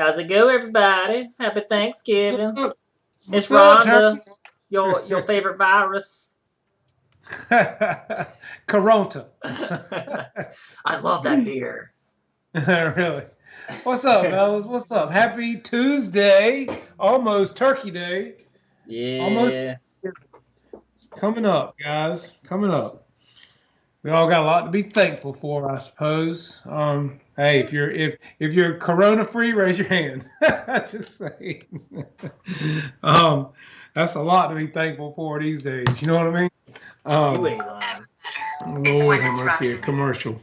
How's it go, everybody? Happy What's Thanksgiving. up? It's What's up, Rhonda, Terrence? your favorite virus. Coronta. I love that beer. Really? What's up, fellas? What's up? Happy Tuesday. Almost Turkey Day. Almost Yeah. coming up, guys. Coming up. We all got a lot to be thankful for, I suppose. Hey, if you're Corona free, raise your hand. Just saying. um, that's a lot to be thankful for these days. You know what I mean? You Um, ain't lying. Lord have mercy, a commercial.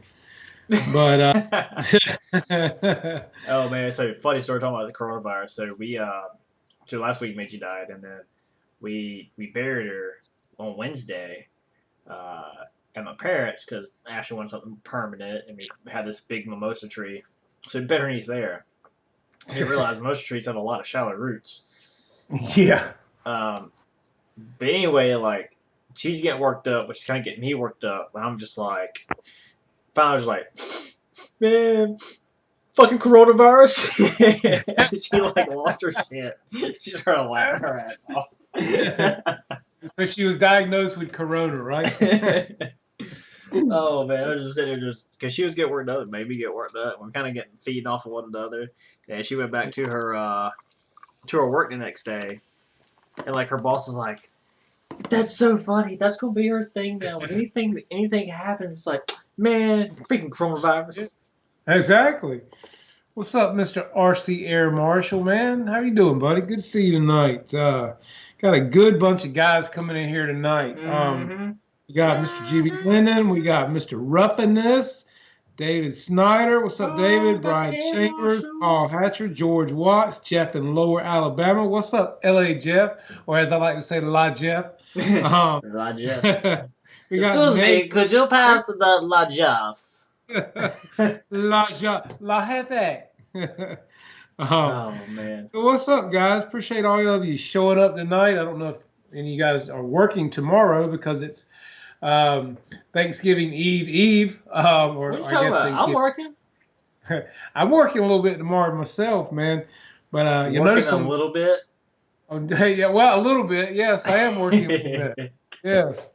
But Oh man, so funny story talking about the coronavirus. So last week Meiji died, and then we buried her on Wednesday uh, at my parents because Ashley wanted something permanent, and we had this big mimosa tree, so we buried her underneath there. I didn't realize mimosa trees have a lot of shallow roots. yeah. Um, but anyway, like she's getting worked up, which is kind of getting me worked up. And I'm just like, finally, was like, man, fucking coronavirus. She like lost her shit. She started laughing her ass off. So she was diagnosed with corona, right? Oh man, I was just sitting there just because she was getting worked up, made me get worked up. We're kind of getting feeding off of one another, and she went back to her work the next day, and like her boss is like, "That's so funny. That's gonna be her thing now. When anything happens, it's like, man, freaking coronavirus." Exactly. What's up, Mr. RC Air Marshal, man? How you doing, buddy? Good to see you tonight. Got a good bunch of guys coming in here tonight. Mm-hmm. We got Mr. GB Lennon. We got Mr. Ruffiness. David Snyder. What's up, Oh, David? got the Brian air Chambers. marshal. Paul Hatcher. George Watts. Jeff in Lower Alabama. What's up, LA Jeff? Or as I like to say, La Jeff. Um, La Jeff. we got Excuse Meg. me, could you pass the La Jeff? La Jefe. um, Oh man. so what's up, guys? Appreciate all of you showing up tonight. I don't know if any of you guys are working tomorrow because it's Thanksgiving Eve, What are or you I talking guess about? I'm Thanksgiving. working. I'm working a little bit tomorrow myself, man. But you Working notice a on, little bit. yeah, well, a little bit. Yes, I am working a little bit. Yes.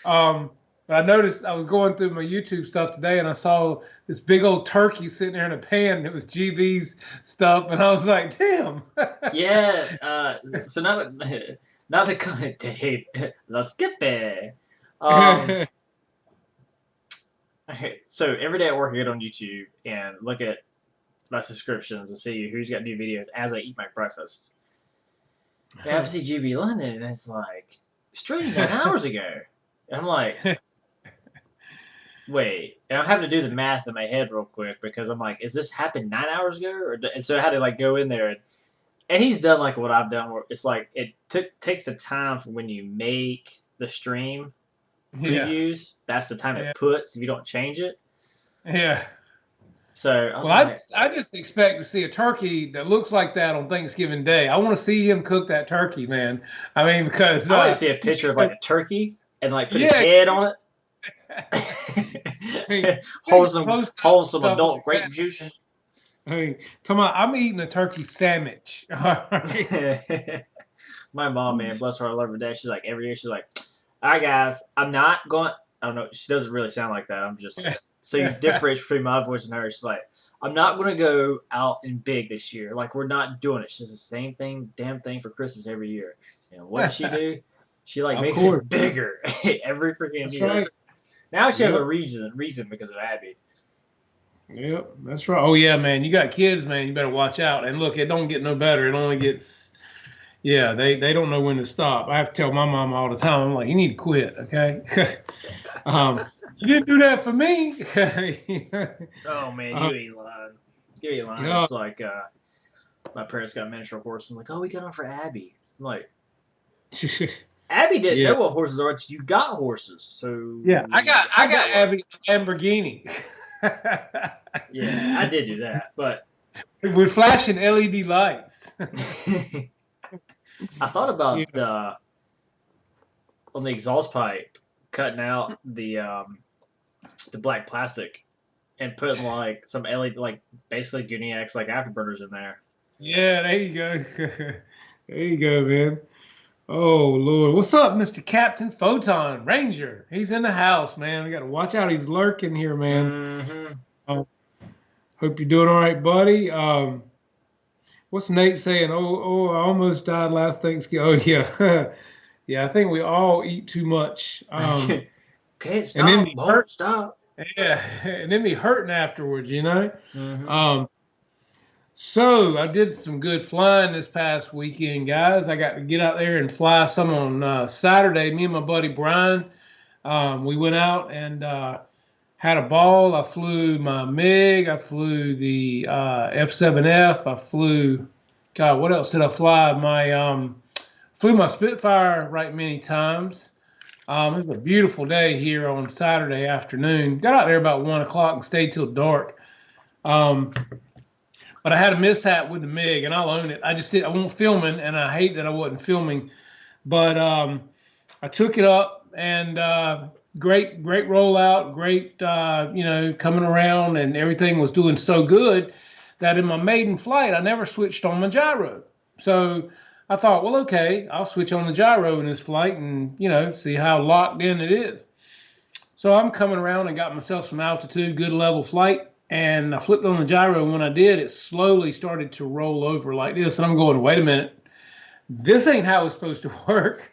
But I noticed I was going through my YouTube stuff today and I saw this big old turkey sitting there in a pan and it was GB's stuff and I was like, damn. Yeah. So not to comment, Dave. Let's get there. Um. So every day at work, I get on YouTube and look at my subscriptions and see who's got new videos as I eat my breakfast. And I have to see GB London, and it's like streamed 9 hours ago. And I'm like, wait, and I have to do the math in my head real quick because I'm like, is this happened 9 hours ago? And so I had to like go in there and he's done like what I've done. Where it's like it takes the time from when you make the stream Yeah. previews. That's the time Yeah. it puts if you don't change it. Yeah. So I was Well, I like, I just expect to see a turkey that looks like that on Thanksgiving Day. I want to see him cook that turkey, man. I mean, because I want to see a picture of like a turkey and like put his yeah, head on I mean, it, post up hold some stuff adult like grape that. juice. I mean, come on, I'm eating a turkey sandwich. All right. My mom, man, bless her, I love her dad. She's like every year, she's like, "All right, guys, I'm not going." I don't know. She doesn't really sound like that. I'm just so you differentiate between my voice and hers. She's like, "I'm not going to go out and big this year. Like we're not doing it. She's the same thing, damn thing for Christmas every year." And what does she do? She like Of makes course. it bigger every freaking That's year. right. Now she has a Yep. reason because of Abby. Yep. That's right. Oh yeah, man. You got kids, man. You better watch out. And look, it don't get no better. It only gets. Yeah, they don't know when to stop. I have to tell my mom all the time. I'm like, you need to quit, okay? You didn't do that for me. Oh man, uh, you ain't lying. You ain't lying. God. It's like my parents got miniature horses. I'm like, oh, we got them for Abby. I'm like, Abby didn't know Yes. what horses are until you got horses. So Yeah, I how'd got that work? Abby a Lamborghini Yeah, I did do that, but with flashing LED lights. I thought Yeah. about on the exhaust pipe cutting out the black plastic and putting like some LED, like basically Guniacs like afterburners in there. Yeah, there you go. There you go, man. Oh Lord, what's up, Mr. Captain Photon Ranger? He's in the house, man. We got to watch out. He's lurking here, man. Mm-hmm. Uh, Hope you're doing all right, buddy. What's Nate saying? I almost died last Thanksgiving. Oh yeah, yeah. I think we all eat too much, Can't and then stop, be won't hurt. stop. Yeah, and then be hurting afterwards. Mm-hmm. Um, So I did some good flying this past weekend, guys. I got to get out there and fly some on Saturday. Me and my buddy Brian, we went out and had a ball. I flew my MiG. I flew the F7F. I flew. God, what else did I fly? My flew my Spitfire right many times. It was a beautiful day here on Saturday afternoon. Got out there about 1 o'clock and stayed till dark. Um, but I had a mishap with the MiG, and I'll own it. I just did. I won't filming, and I hate that I wasn't filming. But I took it up, and great rollout, great coming around, and everything was doing so good that in my maiden flight I never switched on my gyro. So I thought, well, okay, I'll switch on the gyro in this flight, and see how locked in it is. So I'm coming around and got myself some altitude, good level flight, and I flipped on the gyro. And when I did, it slowly started to roll over like this. And I'm going, wait a minute, this ain't how it's supposed to work.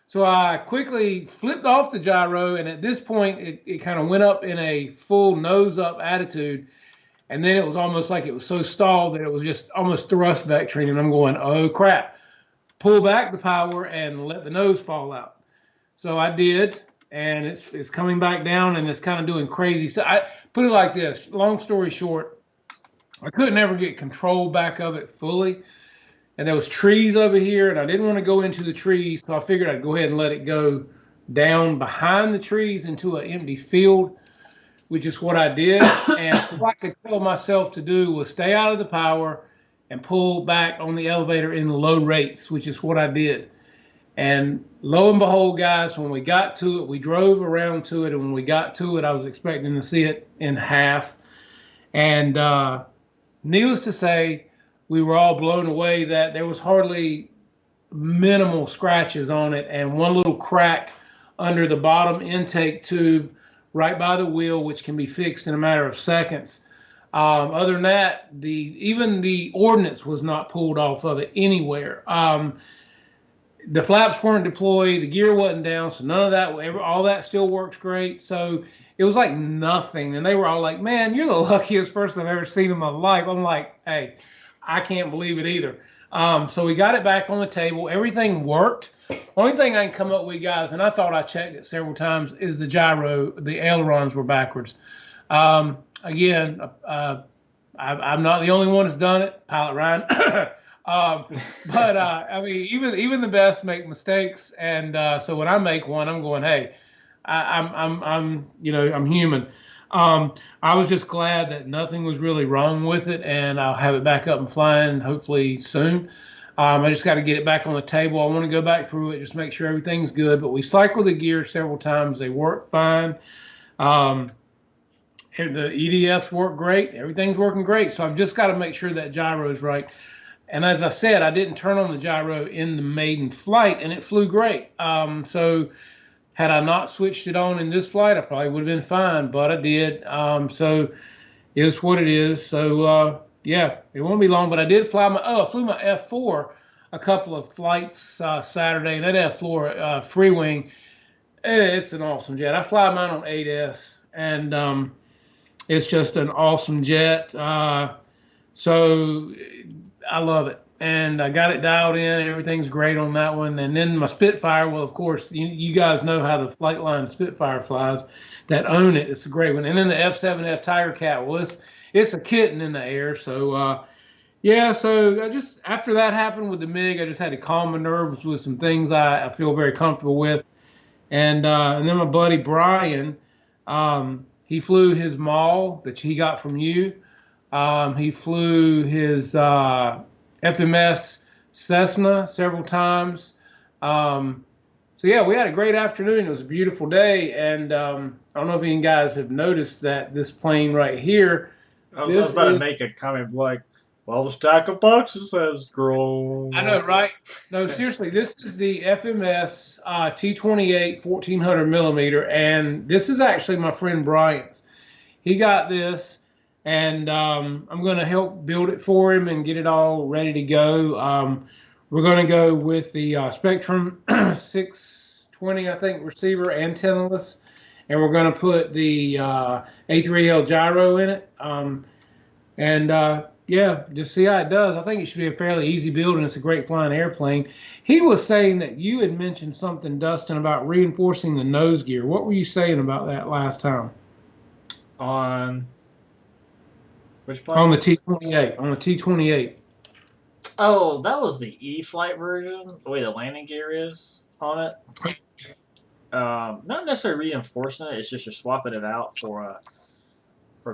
So I quickly flipped off the gyro, and at this point, it kind of went up in a full nose up attitude. And then it was almost like it was so stalled that it was just almost thrust vectoring. And I'm going, oh crap, pull back the power and let the nose fall out. So I did, and it's coming back down, and it's kind of doing crazy. So I put it like this. Long story short, I couldn't ever get control back of it fully, and there was trees over here, and I didn't want to go into the trees, so I figured I'd go ahead and let it go down behind the trees into an empty field, which is what I did. And what I could tell myself to do was stay out of the power and pull back on the elevator in low rates, which is what I did. And lo and behold, guys, when we got to it, we drove around to it. And when we got to it, I was expecting to see it in half. And needless to say, we were all blown away that there was hardly minimal scratches on it and one little crack under the bottom intake tube right by the wheel, which can be fixed in a matter of seconds. Other than that, even the ordnance was not pulled off of it anywhere. The flaps weren't deployed, the gear wasn't down, so none of that, all that still works great. So it was like nothing. And they were all like, man, you're the luckiest person I've ever seen in my life. I'm like, hey, I can't believe it either. So we got it back on the table. Everything worked. Only thing I can come up with, guys, and I thought I checked it several times, is the gyro, the ailerons were backwards. Again, I'm not the only one that's done it, Pilot Ryan. But I mean, even the best make mistakes, and so when I make one, I'm going, hey, I'm human. I was just glad that nothing was really wrong with it, and I'll have it back up and flying hopefully soon. I just got to get it back on the table. I want to go back through it, just make sure everything's good. But we cycled the gear several times; they work fine. The EDFs work great. Everything's working great. So I've just got to make sure that gyro is right. And as I said, I didn't turn on the gyro in the maiden flight, and it flew great. So had I not switched it on in this flight, I probably would have been fine, but I did. So it is what it is. So yeah, it won't be long. But I did fly I flew my F4 a couple of flights Saturday, and that F4 free wing, it's an awesome jet. I fly mine on 8S, and it's just an awesome jet. So I love it, and I got it dialed in. Everything's great on that one. And then my Spitfire, well, of course, you guys know how the Flightline Spitfire flies that own it. It's a great one. And then the F7F Tiger Cat, well, it's a kitten in the air. So yeah, so I just, after that happened with the MiG, I just had to calm my nerves with some things I feel very comfortable with. And then my buddy Brian, he flew his Maul that he got from you. He flew his FMS Cessna several times. So yeah, we had a great afternoon. It was a beautiful day, and I don't know if you guys have noticed that this plane right here. I was about to make a comment like While the stack of boxes has grown. I know, right? No, seriously, this is the FMS T28 1400 millimeter, and this is actually my friend Bryant's. He got this, and I'm going to help build it for him and get it all ready to go. We're going to go with the Spectrum 620, I think, receiver, antennaless, and we're going to put the A3L gyro in it. Yeah, just see how it does. I think it should be a fairly easy build, and it's a great flying airplane. He was saying that you had mentioned something, Dustin, about reinforcing the nose gear. What were you saying about that last time? On which plane? On the T28. On the T28. Oh, that was the E-flight version. The way the landing gear is on it. Not necessarily reinforcing it. It's just you're swapping it out for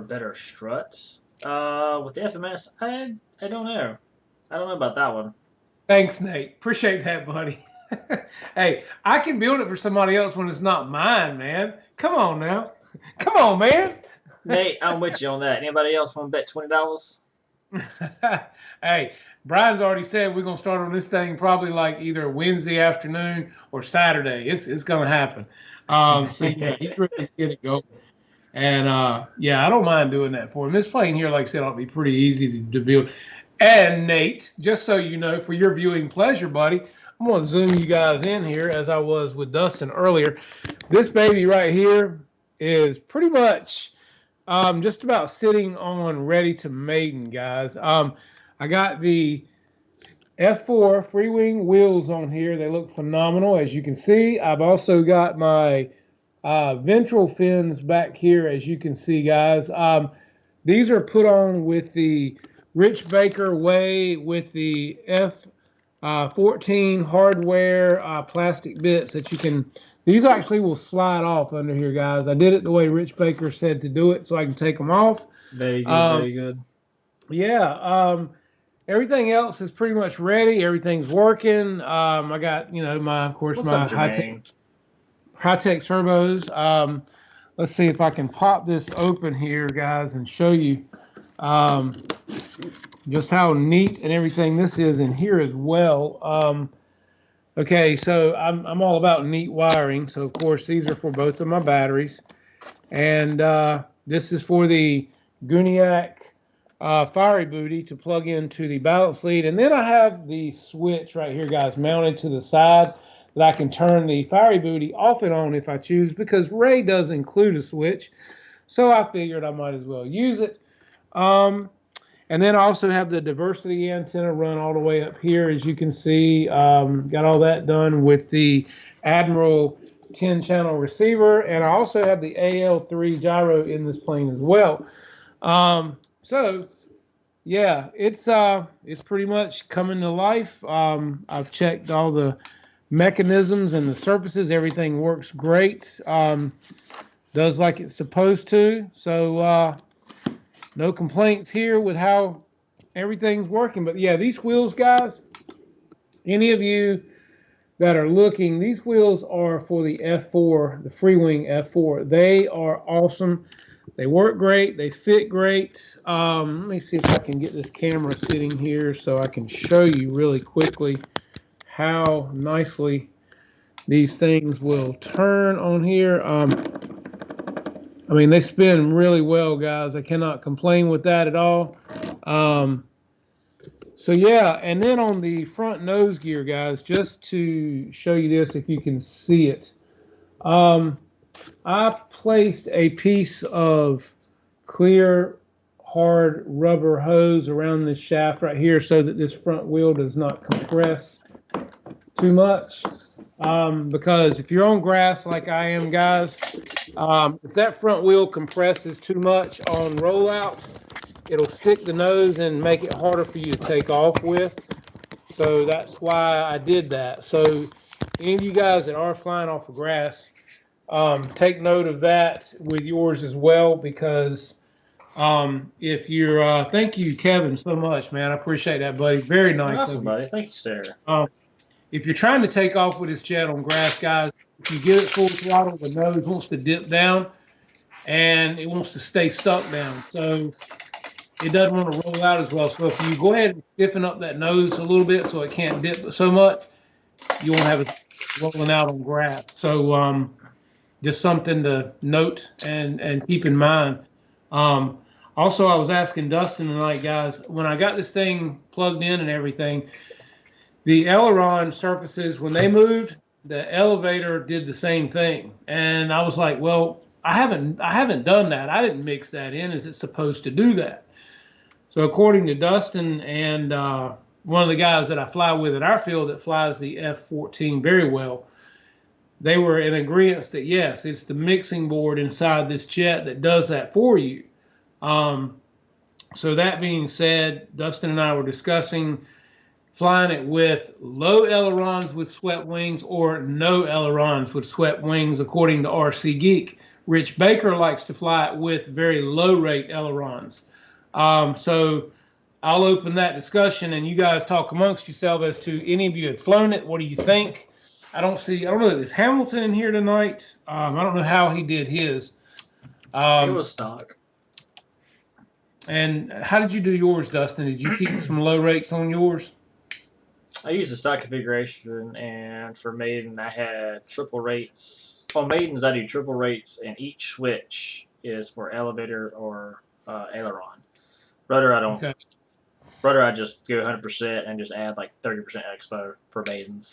better struts. With the FMS, I don't know. I don't know about that one. Thanks, Nate. Appreciate that, buddy. Hey, I can build it for somebody else when it's not mine, man. Come on now. Come on, man. Nate, I'm with you on that. Anybody else want to bet $20? Hey, Brian's already said we're gonna start on this thing probably like either Wednesday afternoon or Saturday. It's gonna happen. So yeah, he's ready to get it going. And yeah, I don't mind doing that for him. This plane here, like I said, ought to be pretty easy to build. And Nate, just so you know, for your viewing pleasure, buddy, I'm going to zoom you guys in here as I was with Dustin earlier. This baby right here is pretty much just about sitting on ready to maiden, guys. I got the F4 free wing wheels on here. They look phenomenal, as you can see. I've also got my ventral fins back here, as you can see, guys. These are put on with the Rich Baker way with the F14 hardware plastic bits that you can. These actually will slide off under here, guys. I did it the way Rich Baker said to do it, so I can take them off. Very good, very good. Yeah. Everything else is pretty much ready. Everything's working. I got, of course, my high-tech turbos. Let's see if I can pop this open here, guys, and show you just how neat and everything this is in here as well. Okay, so I'm all about neat wiring. So, of course, these are for both of my batteries. And this is for the Guniac fiery booty to plug into the balance lead. And then I have the switch right here, guys, mounted to the side that I can turn the fiery booty off and on if I choose, because Ray does include a switch. So I figured I might as well use it. And then I also have the diversity antenna run all the way up here, as you can see. Got all that done with the Admiral 10-channel receiver. And I also have the AL3 gyro in this plane as well. So, yeah, it's pretty much coming to life. I've checked all the mechanisms and the surfaces. Everything works great. Does like it's supposed to. So, no complaints here with how everything's working. But yeah, these wheels, guys, any of you that are looking, these wheels are for the F4, the free wing F4. They are awesome. They work great. They fit great. Let me see if I can get this camera sitting here so I can show you really quickly how nicely these things will turn on here. I mean, they spin really well, guys. I cannot complain with that at all. So, yeah, and then on the front nose gear, guys, just to show you this, if you can see it, I placed a piece of clear, hard rubber hose around this shaft right here so that this front wheel does not compress too much. Because if you're on grass like I am, guys, if that front wheel compresses too much on rollout, it'll stick the nose and make it harder for you to take off with. So that's why I did that. So any of you guys that are flying off of grass, take note of that with yours as well, because if you're, thank you, Kevin, so much, man. I appreciate that, buddy. Very nice. Awesome, buddy. Thank you, sir. If you're trying to take off with this jet on grass, guys, if you get it full throttle, the nose wants to dip down and it wants to stay stuck down. So it doesn't want to roll out as well. So if you go ahead and stiffen up that nose a little bit so it can't dip so much, you won't have it rolling out on grass. So just something to note and keep in mind. Um, Also, I was asking Dustin tonight, guys, when I got this thing plugged in and everything, the aileron surfaces, when they moved, the elevator did the same thing. And I was like, well, I haven't done that. I didn't mix that in. Is it supposed to do that? So according to Dustin and one of the guys that I fly with at our field that flies the F-14 very well, they were in agreement that yes, it's the mixing board inside this jet that does that for you. Um, so that being said, Dustin and I were discussing flying it with low ailerons with swept wings or no ailerons with swept wings, according to RC Geek. Rich Baker likes to fly it with very low rate ailerons. So I'll open that discussion and you guys talk amongst yourselves as to any of you have flown it. What do you think? I don't know that there's Hamilton in here tonight. I don't know how he did his. It was stock. And how did you do yours, Dustin? Did you keep some low rates on yours? I used a stock configuration, and for maiden, I had triple rates. On maidens, I do triple rates, and each switch is for elevator or aileron. Rudder, I don't. Okay. Rudder, I just go 100% and just add like 30% expo for maidens.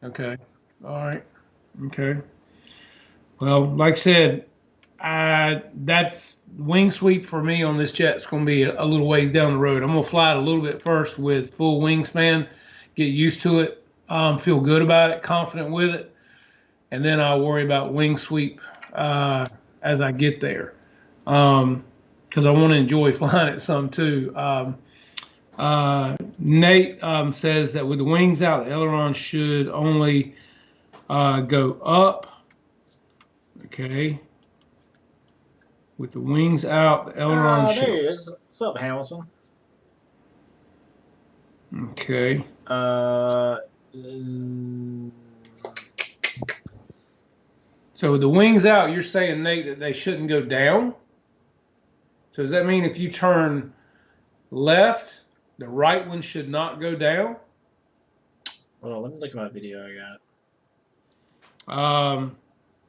Okay. All right. Okay. Well, like I said, that's wing sweep for me on this jet. It's going to be a little ways down the road. I'm going to fly it a little bit first with full wingspan, get used to it, feel good about it, confident with it, and then I'll worry about wing sweep as I get there, because I want to enjoy flying it some too. Nate says that with the wings out, the aileron should only go up. Okay. With the wings out, the aileron should. There he is. What's up, Hamilton? Okay. So with the wings out, you're saying, Nate, that they shouldn't go down? So does that mean if you turn left, the right one should not go down? Hold on, let me look at my video I got.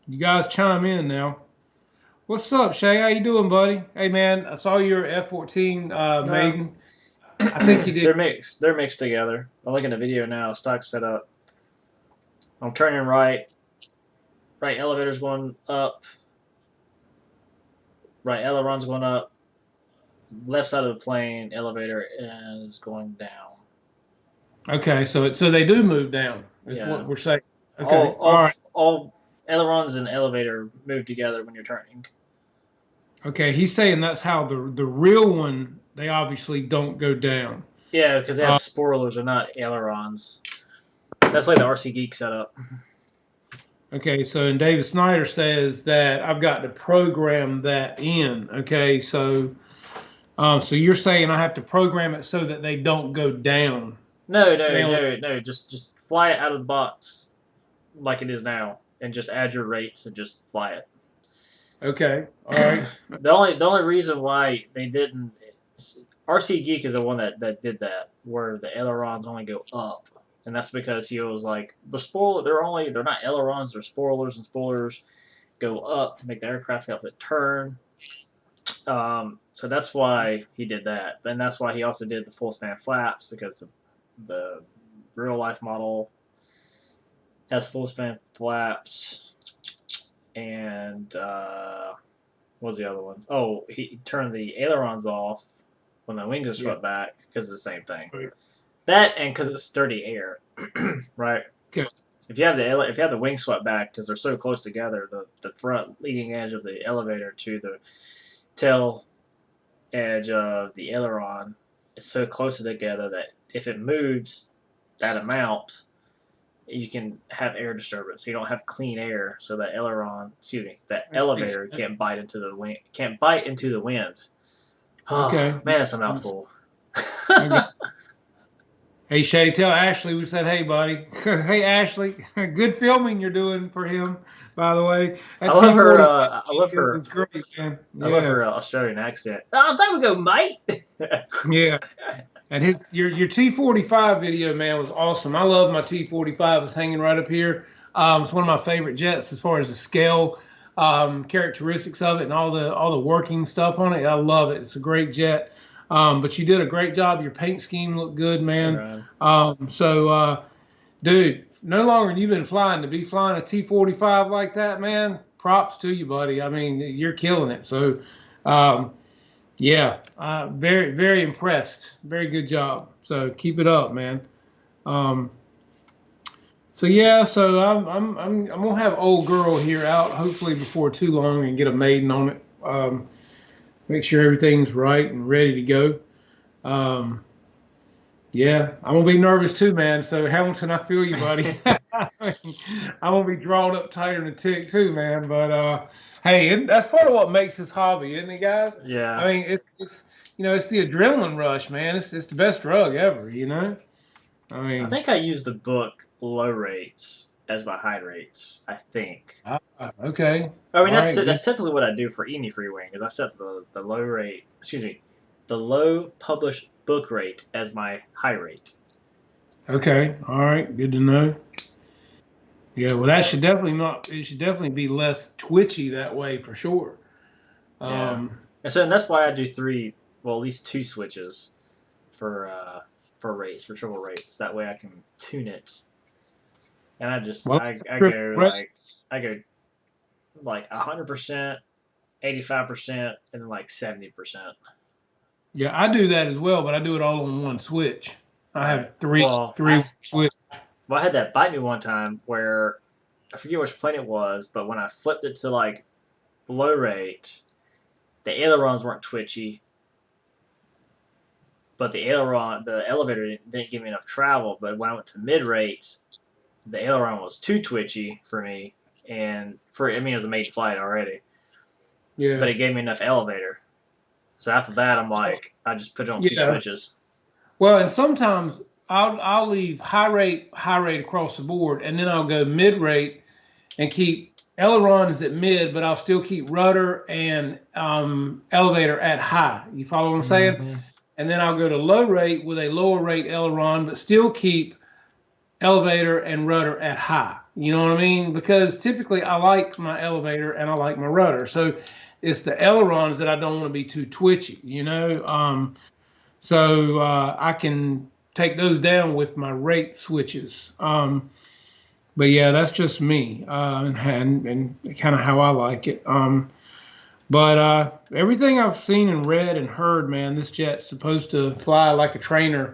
You guys chime in now. What's up, Shay? How you doing, buddy? Hey, man, I saw your F-14 maiden. I think you did. They're mixed. They're mixed together. I'm looking at the video now. Stock set up. I'm turning right. Right elevator's going up. Right aileron's going up. Left side of the plane elevator is going down. Okay, so they do move down. Is what we're saying. Okay, all right. All ailerons and elevator move together when you're turning. Okay, he's saying that's how the real one, they obviously don't go down. Yeah, because they have spoilers or not ailerons. That's like the RC Geek setup. Okay, so and David Snyder says that I've got to program that in. Okay, so so you're saying I have to program it so that they don't go down. No. Just fly it out of the box like it is now, and just add your rates and just fly it. Okay, all right. The only reason why they didn't, RC Geek is the one that did that, where the ailerons only go up, and that's because he was like they're not ailerons, they're spoilers, and spoilers go up to make the aircraft help it turn. So that's why he did that, and that's why he also did the full span flaps, because the real life model has full span flaps. And what was the other one? Oh, he turned the ailerons off when the wings are swept back because of the same thing. Right. That and because it's sturdy air, right? Okay. If you have the wings swept back because they're so close together, the front leading edge of the elevator to the tail edge of the aileron is so close together that if it moves that amount, you can have air disturbance. You don't have clean air, so that elevator can't bite into the wind. Oh, okay. Man, it's a mouthful. Okay. Hey Shay, tell Ashley we said hey, buddy. Hey Ashley, good filming you're doing for him. By the way, I that love her. T45 I love her. is great, man. I love Yeah, her Australian accent. Oh, there we go, mate. yeah. And his your T45 video, man, was awesome. I love my T45. It's hanging right up here. It's one of my favorite jets as far as the scale, characteristics of it, and all the working stuff on it. I love it. It's a great jet. But you did a great job. Your paint scheme looked good, Hey, man. Ryan. Dude, no longer you've been flying to be flying a T45 like that, man. Props to you, buddy. I mean, you're killing it. So, um, yeah, very, very impressed. Very good job. So keep it up, man. Um, so yeah, so I'm gonna have old girl here out hopefully before too long and get a maiden on it. Make sure everything's right and ready to go. Um, yeah, I'm gonna be nervous too, man. So Hamilton, I feel you, buddy. I'm gonna be drawn up tighter than a tick too, man. But hey, that's part of what makes this hobby, isn't it, guys? Yeah. I mean, it's it's the adrenaline rush, man. It's the best drug ever, you know. I I mean, think I use the book low rates as my high rates. I think. okay, I mean, all right, that's typically what I do for any free wing. Is I set the low rate. Excuse me, the low published book rate as my high rate. okay, all right, good to know. Yeah, well, that should definitely not. It should definitely be less twitchy that way for sure. Yeah. Um, And that's why I do three, well, at least two switches for rates, for triple rates. That way I can tune it. And well, I go I go like 100%, 85%, and then like 70%. yeah, I do that as well, but I do it all on one switch. I Right. have three switch. I had that bite me one time where I forget which plane it was, but when I flipped it to like low rate, the ailerons weren't twitchy, but the elevator didn't give me enough travel. But when I went to mid rates, the aileron was too twitchy for me, and it was a maiden flight already, Yeah, but it gave me enough elevator. So after that, I'm like, I just put it on two yeah. switches. Well, and sometimes I'll leave high rate across the board, and then I'll go mid rate and keep ailerons at mid, but I'll still keep rudder and elevator at high. You follow what I'm saying? Mm-hmm. And then I'll go to low rate with a lower rate aileron, but still keep elevator and rudder at high. You know what I mean? Because typically I like my elevator and I like my rudder. So it's the ailerons that I don't want to be too twitchy, you know? So I can take those down with my rate switches. But yeah, that's just me and kind of how I like it. But everything I've seen and read and heard, man, this jet's supposed to fly like a trainer,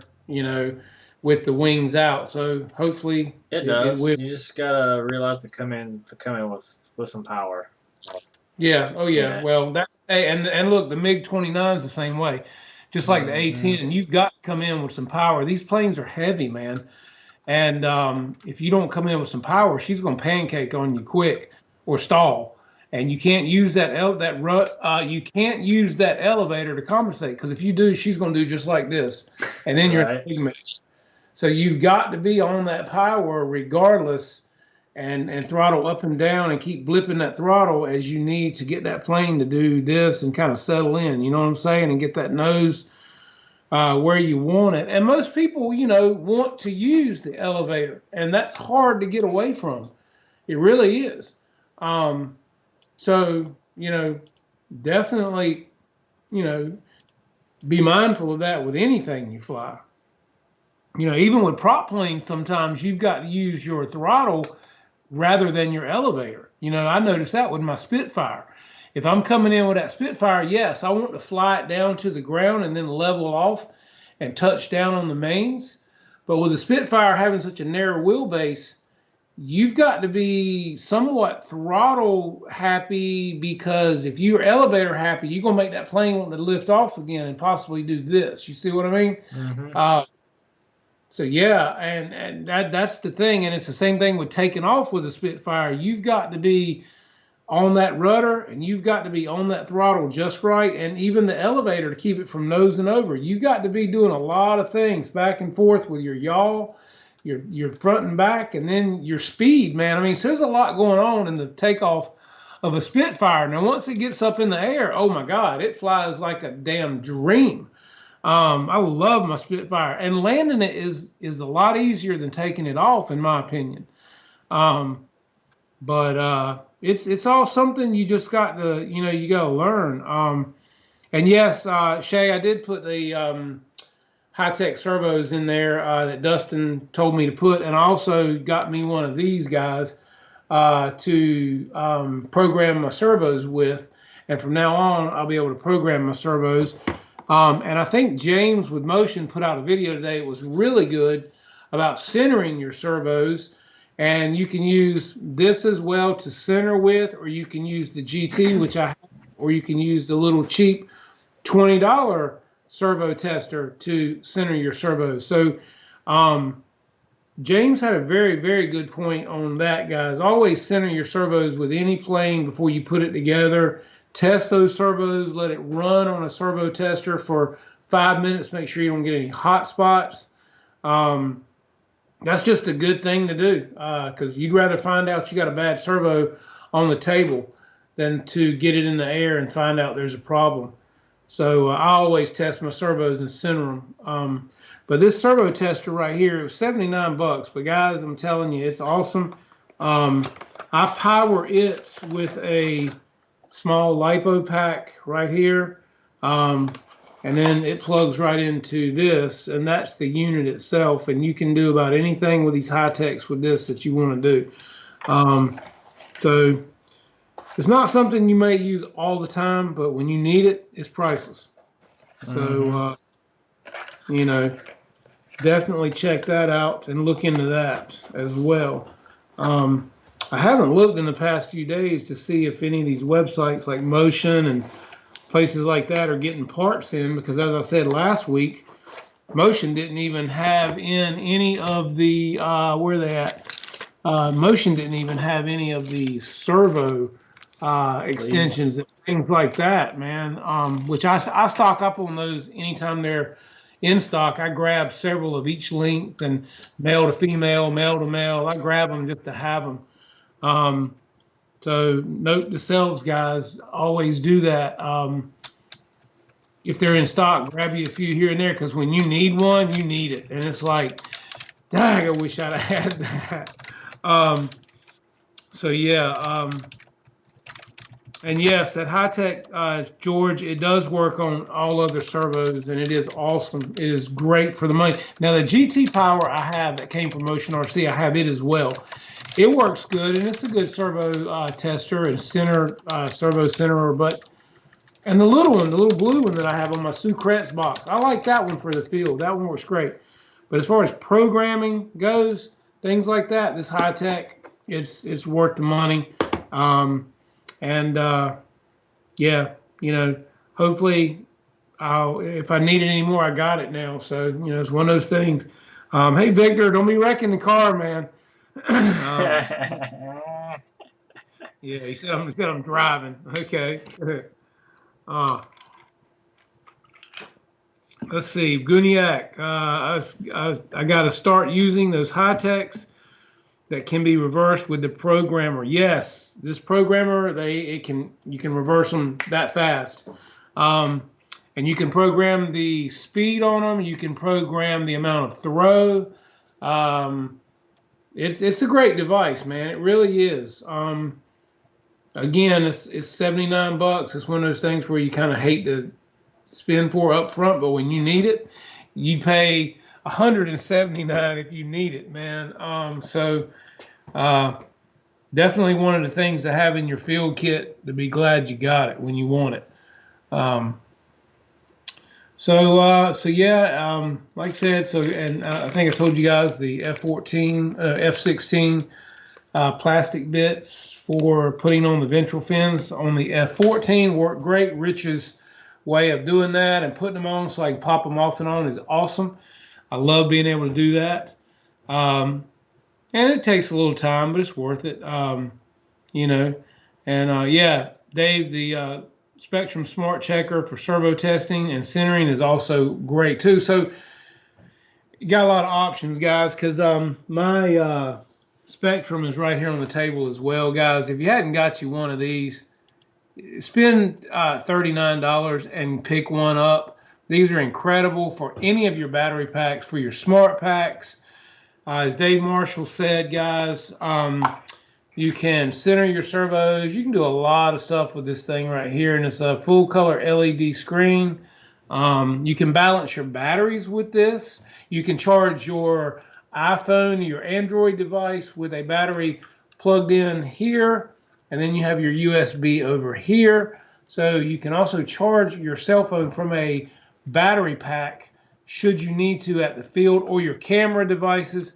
with the wings out. So hopefully It does. You just gotta realize to come in with some power. Yeah. Oh yeah. Yeah. Well, and look, the MiG 29 is the same way. Just like the A-10, you've got to come in with some power. These planes are heavy, man. And if you don't come in with some power, she's going to pancake on you quick or stall. And you can't use you can't use that elevator to compensate, because if you do, she's going to do just like this, and then you're in a big mess. So you've got to be on that power regardless, and throttle up and down and keep blipping that throttle as you need to get that plane to do this and kind of settle in. You know what I'm saying? And get that nose where you want it. And most people, want to use the elevator, and that's hard to get away from. It really is. So, definitely, be mindful of that with anything you fly. Even with prop planes, sometimes you've got to use your throttle rather than your elevator. I noticed that with my Spitfire. If I'm coming in with that Spitfire, yes, I want to fly it down to the ground and then level off and touch down on the mains. But with the Spitfire having such a narrow wheelbase, you've got to be somewhat throttle happy, because if you're elevator happy, you're going to make that plane want to lift off again and possibly do this. You see what I mean? Mm-hmm. So yeah, and that's the thing, and it's the same thing with taking off with a Spitfire. You've got to be on that rudder, and you've got to be on that throttle just right, and even the elevator to keep it from nosing over. You've got to be doing a lot of things back and forth with your yaw, your front and back, and then your speed, man. I mean, so there's a lot going on in the takeoff of a Spitfire. Now, once it gets up in the air, oh my God, it flies like a damn dream. I love my Spitfire, and landing it is a lot easier than taking it off, in my opinion. But it's all something you just got to, you got to learn. And yes, Shay, I did put the high-tech servos in there that Dustin told me to put, and I also got me one of these guys to program my servos with. And from now on, I'll be able to program my servos. And I think James with Motion put out a video today. It was really good about centering your servos. And you can use this as well to center with, or you can use the GT, which I have, or you can use the little cheap $20 servo tester to center your servos. So James had a very, very good point on that, guys. Always center your servos with any plane before you put it together. Test those servos, let it run on a servo tester for 5 minutes. Make sure you don't get any hot spots. That's just a good thing to do, because you'd rather find out you got a bad servo on the table than to get it in the air and find out there's a problem. So I always test my servos and center them. But this servo tester right here, it was $79. But guys, I'm telling you, it's awesome. I power it with a small LiPo pack right here. And then it plugs right into this, and that's the unit itself. And you can do about anything with these high-techs with this that you want to do. So it's not something you may use all the time, but when you need it, it's priceless. So, definitely check that out and look into that as well. I haven't looked in the past few days to see if any of these websites like Motion and places like that are getting parts in, because as I said last week, Motion didn't even have in any of the where are they at? Motion didn't even have any of the servo extensions and things like that, man. Which I stock up on those anytime they're in stock. I grab several of each length, and male to female, male to male. I grab them just to have them. So note to selves, guys, always do that. If they're in stock, grab you a few here and there, because when you need one, you need it. And it's like, dang, I wish I'd have had that. So yeah, and yes, that high-tech, George, it does work on all other servos, and it is awesome. It is great for the money. Now, the GT Power I have that came from Motion RC, I have it as well. It works good, and it's a good servo tester and servo centerer. And the little one, the little blue one that I have on my Sucrets box, I like that one for the field. That one works great. But as far as programming goes, things like that, this high tech, it's worth the money. Yeah, hopefully, if I need it anymore, I got it now. So it's one of those things. Hey, Victor, don't be wrecking the car, man. Yeah, he said I'm driving. Okay. Let's see, Guniak. I got to start using those high techs that can be reversed with the programmer. Yes, this programmer, you can reverse them that fast. And you can program the speed on them. You can program the amount of throw. It's a great device, man. It really is. Again, it's $79. It's one of those things where you kind of hate to spend for up front, but when you need it, you pay $179 if you need it, man. Definitely one of the things to have in your field kit, to be glad you got it when you want it. Yeah, like I said, and I think I told you guys the F14, F16 plastic bits for putting on the ventral fins on the F14 work great. Rich's way of doing that and putting them on so I can pop them off and on is awesome. I love being able to do that. And it takes a little time, but it's worth it. And yeah, Dave, the Spectrum Smart Checker for servo testing and centering is also great too. So you got a lot of options, guys, because my Spectrum is right here on the table as well, guys. If you hadn't got you one of these, spend $39 and pick one up. These are incredible for any of your battery packs, for your smart packs. As Dave Marshall said, guys, you can center your servos. You can do a lot of stuff with this thing right here, and it's a full color LED screen. You can balance your batteries with this. You can charge your iPhone, your Android device with a battery plugged in here, and then you have your USB over here. So you can also charge your cell phone from a battery pack should you need to at the field, or your camera devices.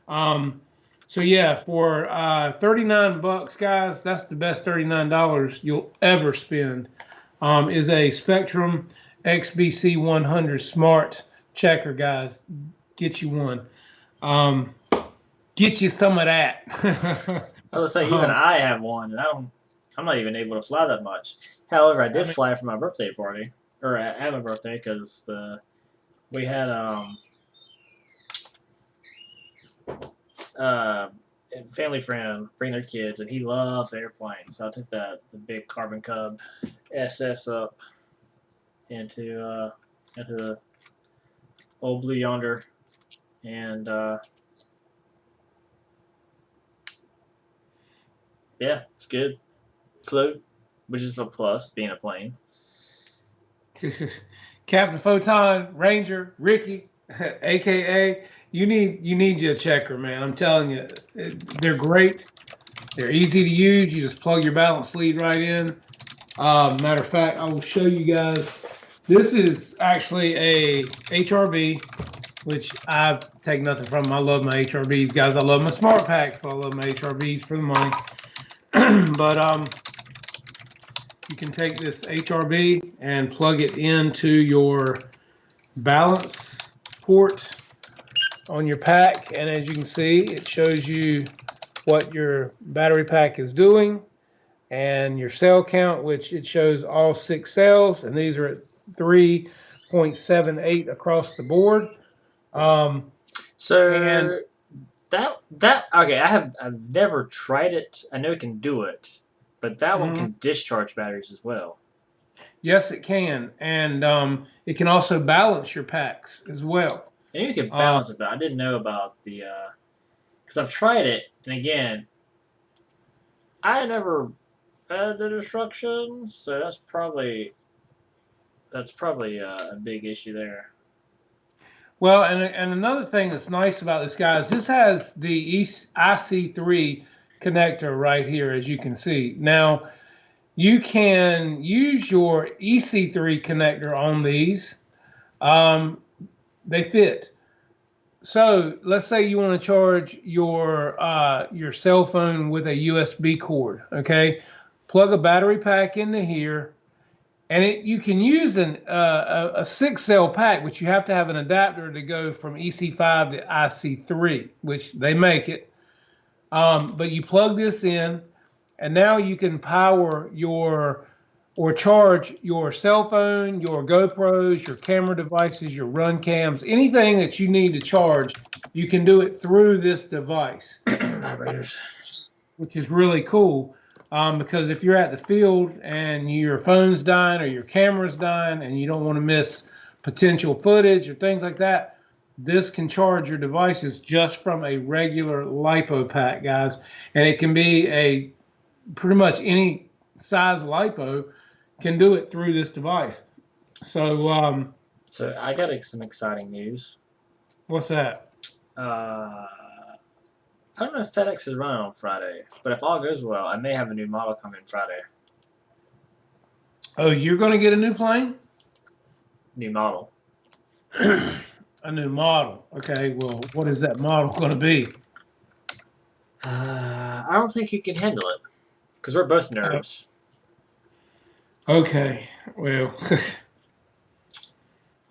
So yeah, for $39, guys, that's the best $39 you'll ever spend. Is a Spectrum XBC 100 Smart Checker, guys. Get you one. Get you some of that. I was say even I have one, and I'm not even able to fly that much. However, I did fly for my birthday party, or at my birthday, because we had a family friend bring their kids, and he loves airplanes. So I took the big Carbon Cub SS up into the old Blue Yonder, and yeah, it's good. Flew, which is a plus, being a plane. Captain Photon, Ranger, Ricky, aka you need you a checker, man. I'm telling you, they're great. They're easy to use. You just plug your balance lead right in. Matter of fact, I will show you guys. This is actually a HRB, which I take nothing from them. I love my HRBs, guys. I love my smart packs, but I love my HRBs for the money. But you can take this HRB and plug it into your balance port on your pack, and as you can see, it shows you what your battery pack is doing and your cell count, which it shows all 6 cells, and these are at 3.78 across the board. So that okay, I've never tried it. I know it can do it, but that one can discharge batteries as well. Yes, it can, and it can also balance your packs as well. And you can balance it, but I didn't know about the because I've tried it, and again, I never read the instructions, so that's probably a big issue there. Well, and another thing that's nice about this, guys, this has the IC3 connector right here, as you can see. Now, you can use your EC3 connector on these. They fit. So let's say you want to charge your cell phone with a USB cord. Okay, plug a battery pack into here, and you can use a 6-cell pack, but you have to have an adapter to go from EC5 to IC3, which they make it. But you plug this in, and now you can power or charge your cell phone, your GoPros, your camera devices, your run cams, anything that you need to charge, you can do it through this device. Vibrators. Which is really cool, because if you're at the field and your phone's dying or your camera's dying and you don't want to miss potential footage or things like that, this can charge your devices just from a regular LiPo pack, guys. And it can be pretty much any size LiPo can do it through this device. So so I got some exciting news. What's that? I don't know if FedEx is running on Friday, but if all goes well, I may have a new model come in Friday. Oh, you're going to get a new plane? New model. A new model. Okay, well, what is that model going to be? I don't think you can handle it, because we're both nerds. Okay, well.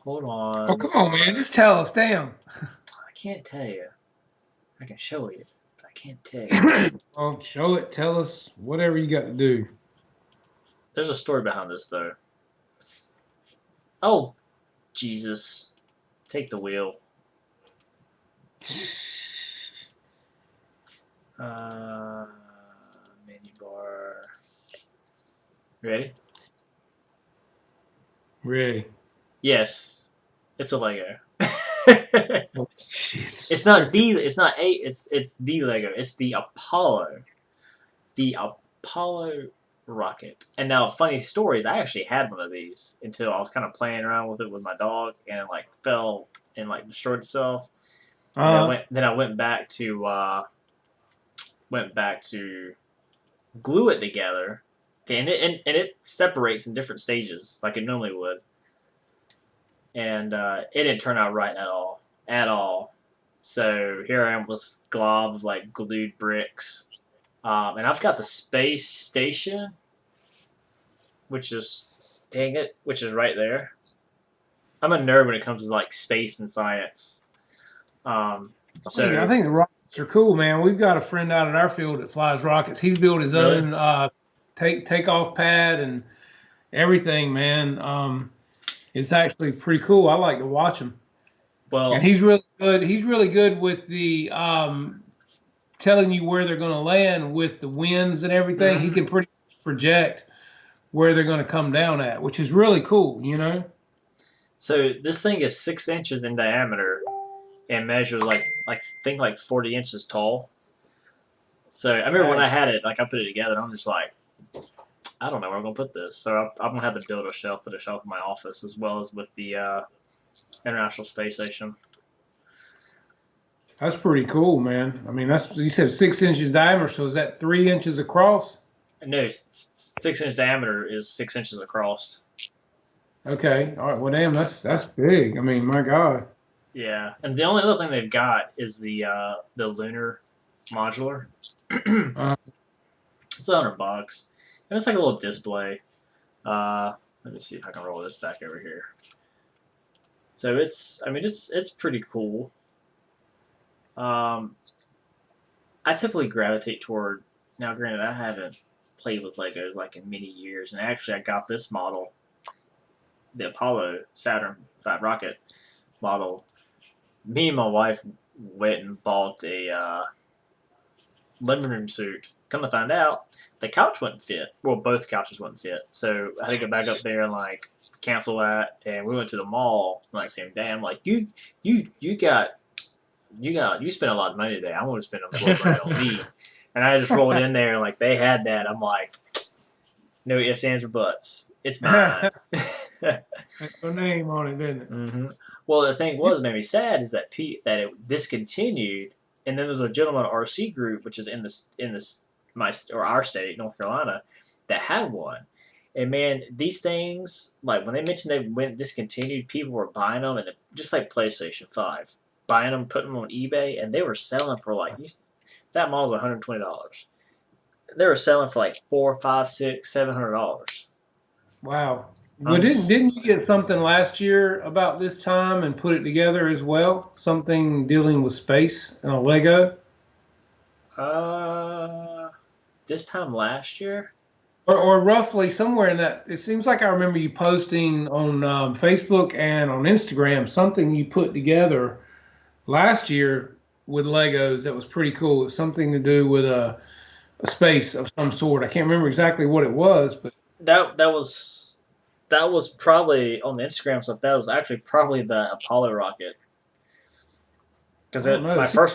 Hold on. Oh, come on, man. Just tell us. Damn. I can't tell you. I can show you, but I can't take. Oh, show it. Tell us whatever you got to do. There's a story behind this, though. Oh, Jesus. Take the wheel. Mini bar. Ready? Ready. Yes. It's a Lego. Oh, shit. It's not the Lego. It's the Apollo. The Apollo rocket. And now, funny stories, I actually had one of these until I was kind of playing around with it with my dog, and it like fell and like destroyed itself. And then I went back to glue it together. Okay, and it separates in different stages like it normally would. And it didn't turn out right at all. So here I am with this glob of like glued bricks. And I've got the space station, which is right there. I'm a nerd when it comes to like space and science. I think the rockets are cool, man. We've got a friend out at our field that flies rockets. He's built his own takeoff pad and everything, man. It's actually pretty cool. I like to watch him. Well, and he's really good. He's really good with the telling you where they're going to land with the winds and everything. He can pretty much project where they're going to come down at, which is really cool, you know? So this thing is 6 inches in diameter and measures like 40 inches tall. So I remember when I had it, like I put it together, and I'm just like, I don't know where I'm going to put this. So I'm going to have to build a shelf, put a shelf in my office, as well as with the International Space Station. That's pretty cool, man. I mean, you said 6 inches diameter, so is that 3 inches across? No, 6 inch diameter is 6 inches across. Okay, all right. Well, damn, that's big. I mean, my God. Yeah, and the only other thing they've got is the lunar modular. It's $100, and it's like a little display. Let me see if I can roll this back over here. So it's pretty cool. I typically gravitate toward. Now, granted, I haven't played with Legos like in many years, and actually, I got this model, the Apollo Saturn V rocket model. Me and my wife went and bought a living room suit. Come to find out, the couch wouldn't fit. Well, both couches wouldn't fit. So I had to go back up there and like cancel that. And we went to the mall. Like saying, "Damn, like you spent a lot of money today. I want to spend a little money on me." And I just rolled in there and like they had that. I'm like, no ifs, ands, or buts. It's mine. That's your name on it, isn't it? Well, the thing was, it made me sad is that it discontinued, and then there's a gentleman RC group, which is in our state, North Carolina, that had one. And man, these things, like when they mentioned they went discontinued, people were buying them, and just like PlayStation 5, buying them, putting them on eBay, and they were selling for like that model's $120. They were selling for like $400, $500, $600, $700. Wow. Well, didn't you get something last year about this time and put it together as well? Something dealing with space and a Lego? This time last year? Or roughly somewhere in that. It seems like I remember you posting on Facebook and on Instagram something you put together last year with Legos that was pretty cool. It was something to do with a space of some sort. I can't remember exactly what it was, but that was probably on the Instagram stuff. That was actually probably the Apollo rocket, because my first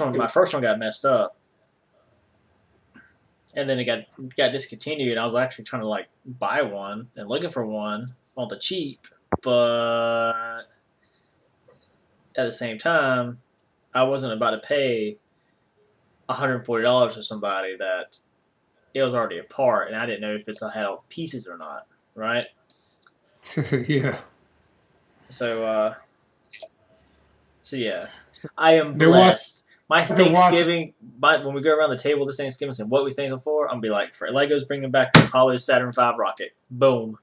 one got messed up, and then it got discontinued. I was actually trying to like buy one and looking for one on the cheap, but at the same time, I wasn't about to pay $140 for somebody that it was already apart, and I didn't know if it had all the pieces or not, right? Yeah. So yeah, I am blessed. My Thanksgiving, when we go around the table this Thanksgiving, saying what we thankful for, I'm gonna be like, for Legos bringing back the Apollo Saturn V rocket. Boom.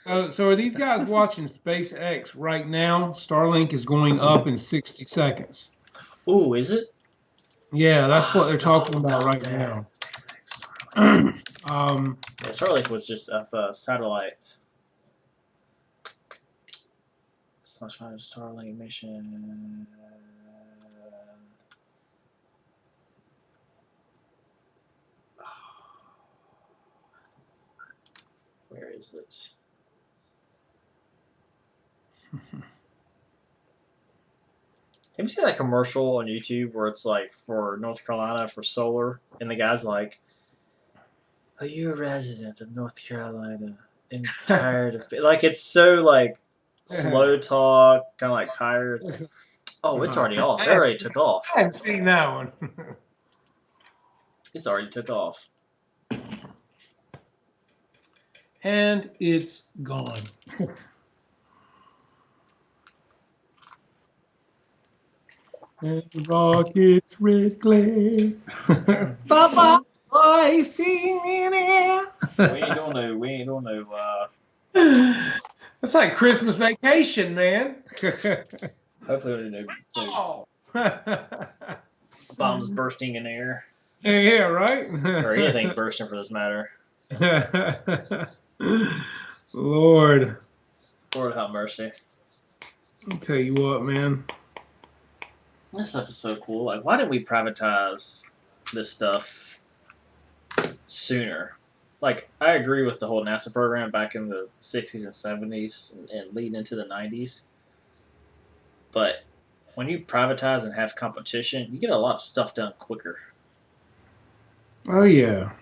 So are these guys watching SpaceX right now? Starlink is going up in 60 seconds. Ooh, is it? Yeah, that's what they're talking about right now. Yeah, Starlink was just a satellite. Starlink mission. Where is it? Have you seen that commercial on YouTube where it's like for North Carolina for solar, and the guy's like, "Are you a resident of North Carolina and tired of like it's so like slow talk, kind of like tired." Oh, it's already off. It already took off. I haven't seen that one. It's already took off. And it's gone. And the rocket's red glare. Bye-bye, boy, see me there. We ain't doing no. It's like Christmas vacation, man. Hopefully, we do no bombs bursting in air Yeah, right? or anything bursting for this matter. Lord. Lord have mercy. I'll tell you what, man. This stuff is so cool. Like, why didn't we privatize this stuff sooner? Like, I agree with the whole NASA program back in the 60s and 70s and leading into the 90s. But when you privatize and have competition, you get a lot of stuff done quicker. Oh, yeah.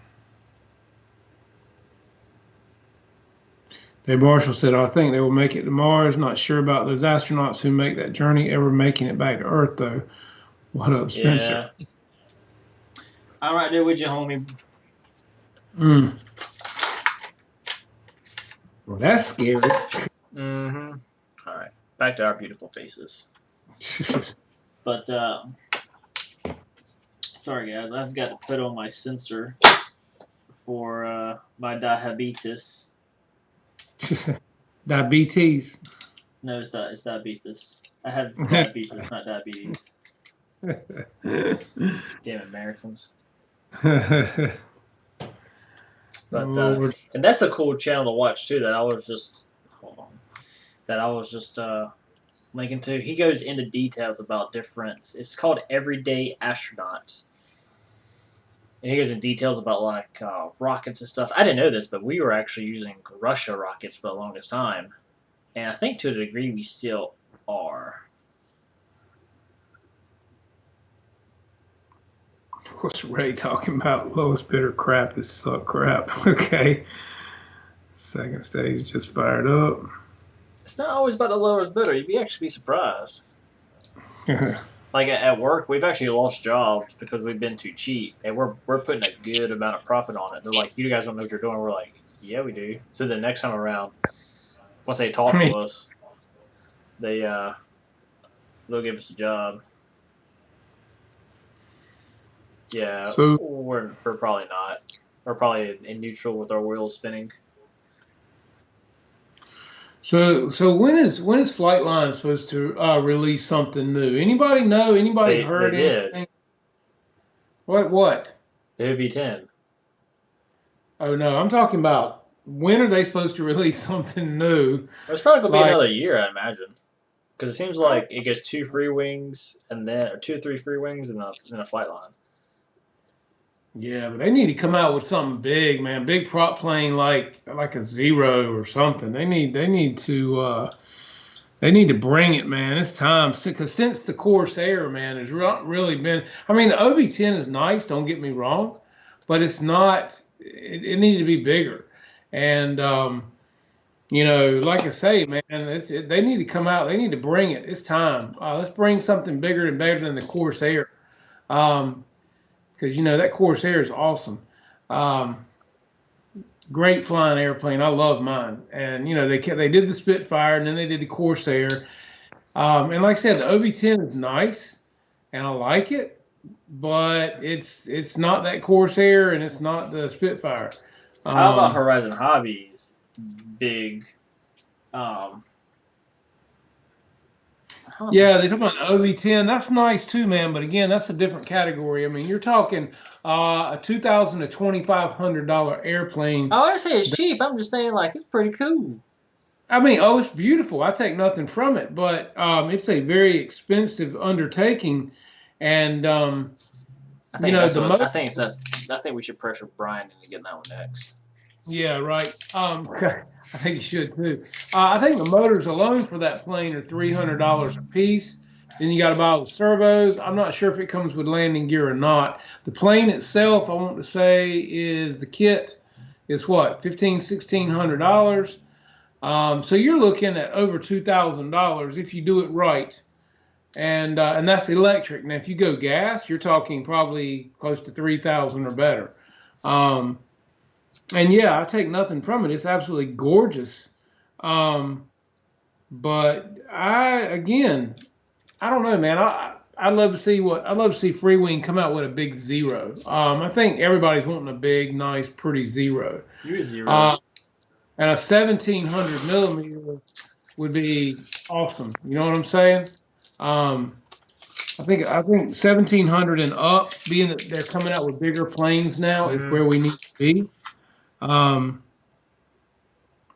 Dave Marshall said, I think they will make it to Mars. Not sure about those astronauts who make that journey ever making it back to Earth, though. What up, Spencer? Yeah. I'm right there with you, homie. Well, that's scary. Mm-hmm. All right. Back to our beautiful faces. But, sorry, guys. I've got to put on my sensor for my diabetes. Diabetes. No, it's diabetes. I have diabetes, not diabetes. Damn Americans. But and that's a cool channel to watch too. That I was just linking to. He goes into details about different. It's called Everyday Astronaut. And he goes in details about like rockets and stuff. I didn't know this, but we were actually using Russia rockets for the longest time, and I think to a degree we still are. What's Ray talking about? Lowest bidder crap is suck crap. Okay. Second stage just fired up. It's not always about the lowest bidder. You'd actually be surprised. Like at work, we've actually lost jobs because we've been too cheap, and we're putting a good amount of profit on it. They're like, "You guys don't know what you're doing." We're like, "Yeah, we do." So the next time around, once they talk to us, they'll give us a job. Yeah, so we're probably not. We're probably in neutral with our wheels spinning. So when is Flightline supposed to release something new? Anybody know? Anybody heard anything? What? The OV10. Oh no, I'm talking about when are they supposed to release something new? It's probably gonna be another year, I imagine, because it seems like it goes 2 free wings and then or 2 or 3 free wings and then a flight line. Yeah, but they need to come out with something big, man. Big prop plane like a Zero or something. They need to bring it, man. It's time because since the Corsair, man, has really been. I mean, the OV10 is nice. Don't get me wrong, but it's not. It needed to be bigger, and like I say, man, they need to come out. They need to bring it. It's time. Let's bring something bigger and better than the Corsair. Because that Corsair is awesome. Great flying airplane. I love mine. And they did the Spitfire and then they did the Corsair. And like I said, the OV10 is nice and I like it, but it's not that Corsair and it's not the Spitfire. How about Horizon Hobbies? Big. How Yeah, they talk about OV10. That's nice too, man. But again, that's a different category. I mean, you're talking a $2,000 to $2,500 airplane. I wouldn't say it's cheap. I'm just saying like it's pretty cool. I mean, oh, it's beautiful. I take nothing from it, but it's a very expensive undertaking, and I you think know that's the what most. I think we should pressure Brian into getting that one next. Yeah, right. I think you should too. I think the motors alone for that plane are $300 a piece. Then you got to buy all the servos. I'm not sure if it comes with landing gear or not. The plane itself, I want to say, is the kit is what $1,500, $1,600. So you're looking at over $2,000 if you do it right, and that's electric. Now, if you go gas, you're talking probably close to 3,000 or better. Um, and yeah, I take nothing from it. It's absolutely gorgeous. Um, but I don't know, man. I'd love to see Freewing come out with a big zero. I think everybody's wanting a big, nice, pretty zero. You a zero. And a 1700 millimeter would be awesome. You know what I'm saying? Um, I think 1700 and up, being that they're coming out with bigger planes now, is where we need to be. Um,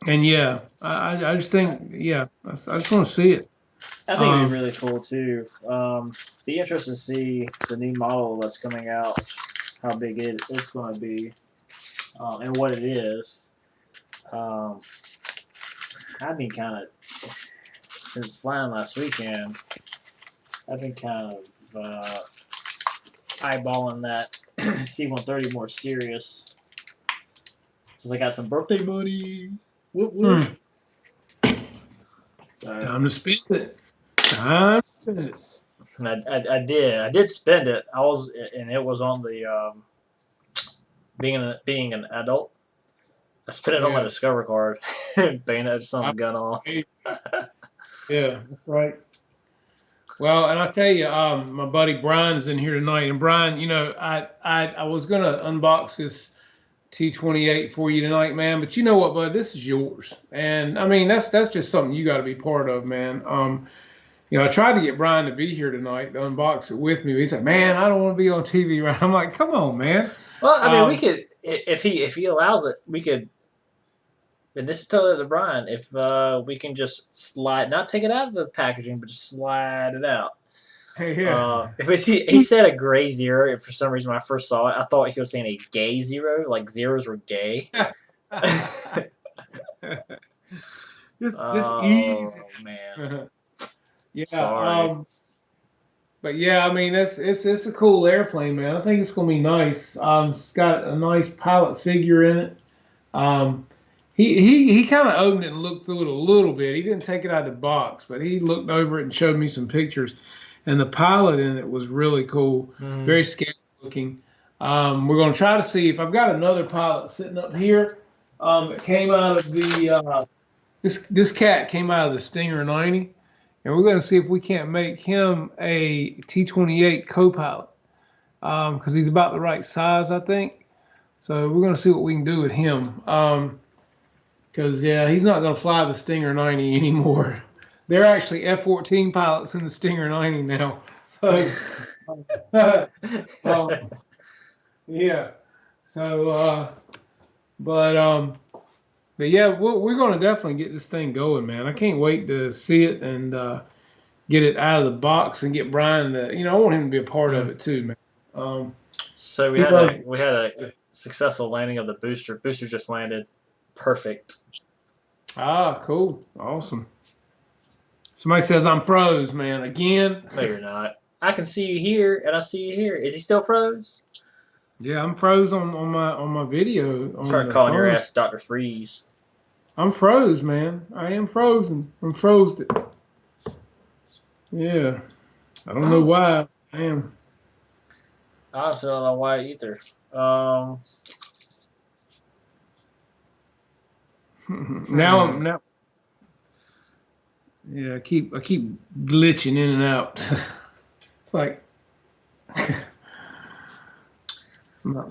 and yeah, I just think I just want to see it. I think it'd be really cool too. Be interested to see the new model that's coming out, how big it's going to be, and what it is. I've been kind of since flying last weekend. I've been kind of eyeballing that C-130 more serious since I got some birthday money. Whoop whoop. So, Time to spend it. Time to spend it. I did spend it. And it was on the being an adult. I spent it on my Discover card, paying it something gun off. Yeah, that's right. Well, and I tell you, my buddy Brian's in here tonight, and Brian, you know, I was gonna unbox this T28 for you tonight, man, but you know what, bud, this is yours, and I mean that's just something you got to be part of, man. You know, I tried to get Brian to be here tonight to unbox it with me. But he's like, man, I don't want to be on TV, right? I'm like, come on, man. Well, I mean, we could if he allows it, we could. And this is totally up to Brian. If we can just slide, not take it out of the packaging, but just slide it out. Hey, yeah. If we see, he said a gray zero. And for some reason, when I first saw it, I thought he was saying a gay zero, like zeros were gay. Just easy. Man. Yeah. Sorry. But yeah, I mean, it's a cool airplane, man. I think it's gonna be nice. It's got a nice pilot figure in it. He kind of opened it and looked through it a little bit. He didn't take it out of the box, but he looked over it and showed me some pictures. And the pilot in it was really cool, very scary looking. We're going to try to see if I've got another pilot sitting up here. It came out of the this cat came out of the Stinger 90, and we're going to see if we can't make him a T-28 co-pilot because he's about the right size, I think. So we're going to see what we can do with him. Because, yeah, he's not going to fly the Stinger 90 anymore. They're actually F-14 pilots in the Stinger 90 now. So, yeah. So, but yeah, we're going to definitely get this thing going, man. I can't wait to see it and get it out of the box and get Brian to, you know, I want him to be a part of it too, man. So we had a successful landing of the booster. Booster just landed. Perfect. Ah, cool. Awesome. Somebody says I'm froze, man. Again? No, you're not. I can see you here, and I see you here. Is he still froze? Yeah, I'm froze on my video. Try calling your ass Dr. Freeze. I'm froze, man. I am frozen. I'm frozen. Yeah. I don't know why I am. I honestly don't know why either. Now yeah, I keep glitching in and out. It's like my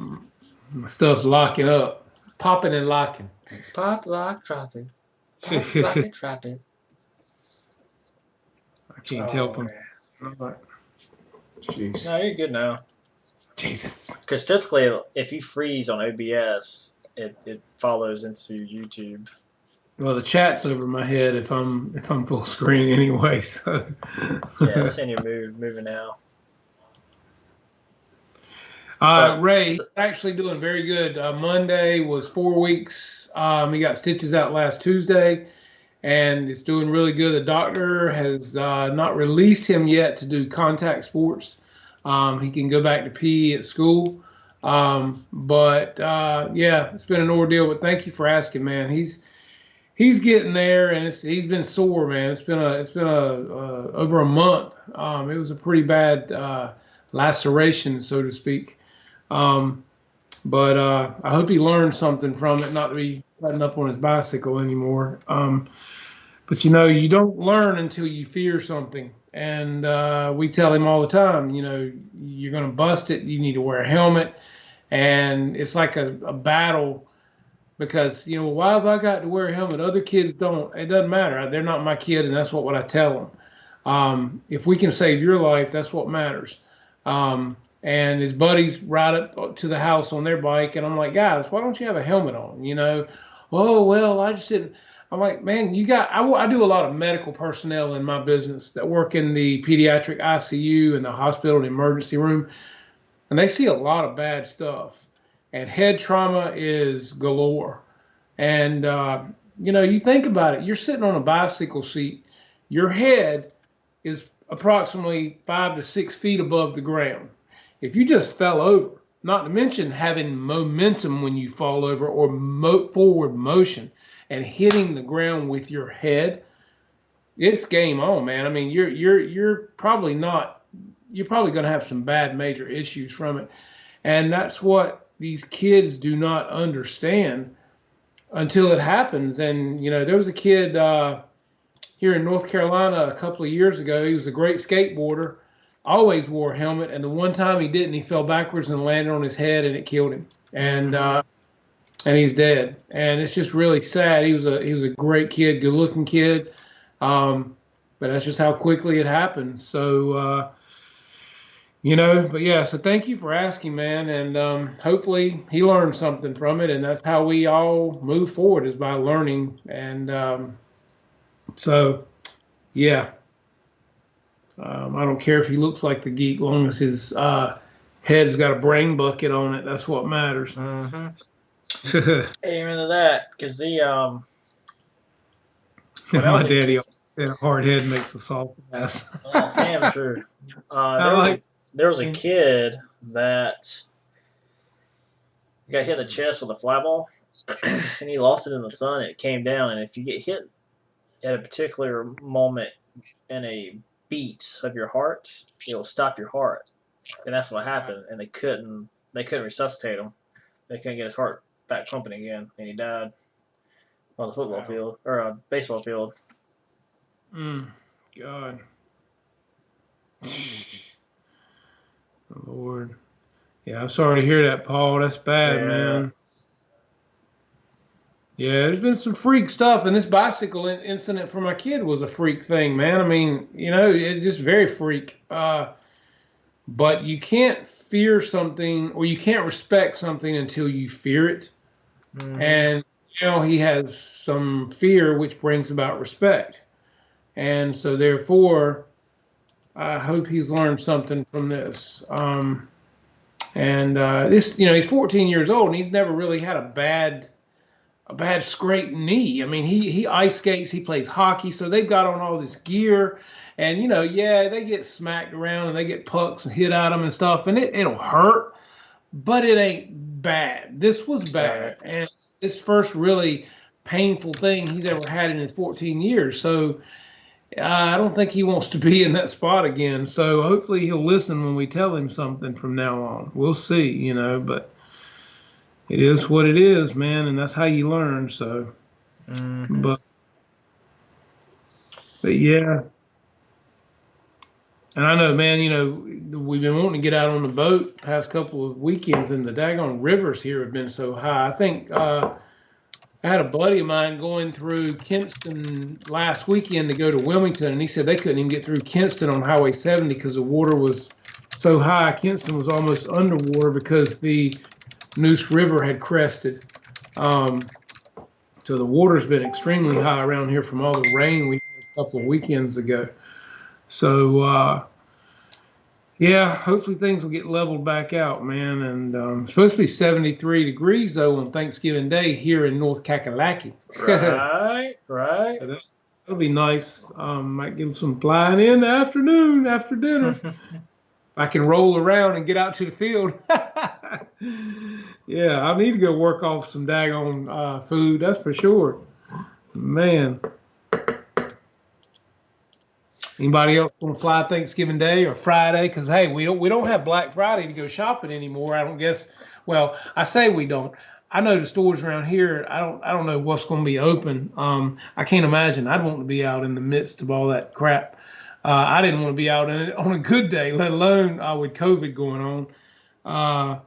stuff's locking up, popping and locking. Pop, lock, drop it. Pop, lock it, drop it. I Can't help him. Man. Jeez. No, you're good now. Jesus. Because typically, if you freeze on OBS, it follows into YouTube. Well, the chat's over my head if I'm full screen anyway. So Yeah, it's in your moving now. Ray, actually doing very good. Monday was 4 weeks. He got stitches out last Tuesday, and it's doing really good. The doctor has not released him yet to do contact sports. He can go back to PE at school. But yeah, it's been an ordeal. But thank you for asking, man. He's getting there, and he's been sore, man. It's been over a month. It was a pretty bad laceration, so to speak. But I hope he learned something from it, not to be cutting up on his bicycle anymore. But you don't learn until you fear something, and we tell him all the time, you're going to bust it. You need to wear a helmet, and it's like a battle. Because, why have I got to wear a helmet? Other kids don't. It doesn't matter. They're not my kid, and that's what I tell them. If we can save your life, that's what matters. And his buddies ride up to the house on their bike, and I'm like, guys, why don't you have a helmet on? Oh, well, I just didn't. I'm like, man, I do a lot of medical personnel in my business that work in the pediatric ICU and the hospital and emergency room, and they see a lot of bad stuff. And head trauma is galore. And, you think about it. You're sitting on a bicycle seat. Your head is approximately 5 to 6 feet above the ground. If you just fell over, not to mention having momentum when you fall over or forward motion and hitting the ground with your head, it's game on, man. I mean, you're probably going to have some bad major issues from it. And that's what these kids do not understand until it happens. And, there was a kid here in North Carolina a couple of years ago. He was a great skateboarder, always wore a helmet. And the one time he didn't, he fell backwards and landed on his head, and it killed him. And he's dead. And it's just really sad. He was a great kid, good looking kid. But that's just how quickly it happened. So, but yeah, so thank you for asking, man. And hopefully he learned something from it. And that's how we all move forward, is by learning. And so, yeah. I don't care if he looks like the geek, long as his head's got a brain bucket on it. That's what matters. Amen to that. Because my daddy always said a hard head makes a soft ass. That's damn true. There was a kid that got hit in the chest with a fly ball, and he lost it in the sun, and it came down. And if you get hit at a particular moment in a beat of your heart, it will stop your heart. And that's what happened. And they couldn't resuscitate him. They couldn't get his heart back pumping again, and he died on the football field, or a baseball field. God. Lord. Yeah, I'm sorry to hear that, Paul. That's bad, man. Yeah, there's been some freak stuff, and this bicycle incident for my kid was a freak thing, man. I mean, it's just very freak. But you can't fear something, or you can't respect something until you fear it. And, he has some fear, which brings about respect. And so, therefore, I hope he's learned something from this. He's 14 years old, and he's never really had a bad scraped knee. I mean, he ice skates, he plays hockey, so they've got on all this gear, and they get smacked around and they get pucks and hit at them and stuff, and it'll hurt, but it ain't bad. This was bad, and it's first really painful thing he's ever had in his 14 years. So I don't think he wants to be in that spot again. So hopefully he'll listen when we tell him something from now on. We'll see, but it is what it is, man, and that's how you learn. So, but yeah. And I know, man, we've been wanting to get out on the boat the past couple of weekends, and the daggone rivers here have been so high. I think I had a buddy of mine going through Kinston last weekend to go to Wilmington, and he said they couldn't even get through Kinston on Highway 70 because the water was so high. Kinston was almost underwater because the Neuse River had crested. Um, so the water's been extremely high around here from all the rain we had a couple of weekends ago. So, yeah, hopefully things will get leveled back out, man. And it's supposed to be 73 degrees, though, on Thanksgiving Day here in North Kakalaki. Right, right. So that'll be nice. Might get some flying in the afternoon after dinner. I can roll around and get out to the field. Yeah, I need to go work off some daggone food, that's for sure. Man. Anybody else want to fly Thanksgiving Day or Friday? Because hey, we don't have Black Friday to go shopping anymore. I don't guess. Well, I say we don't. I know the stores around here. I don't know what's going to be open. I can't imagine. I'd want to be out in the midst of all that crap. I didn't want to be out in it on a good day, let alone with COVID going on.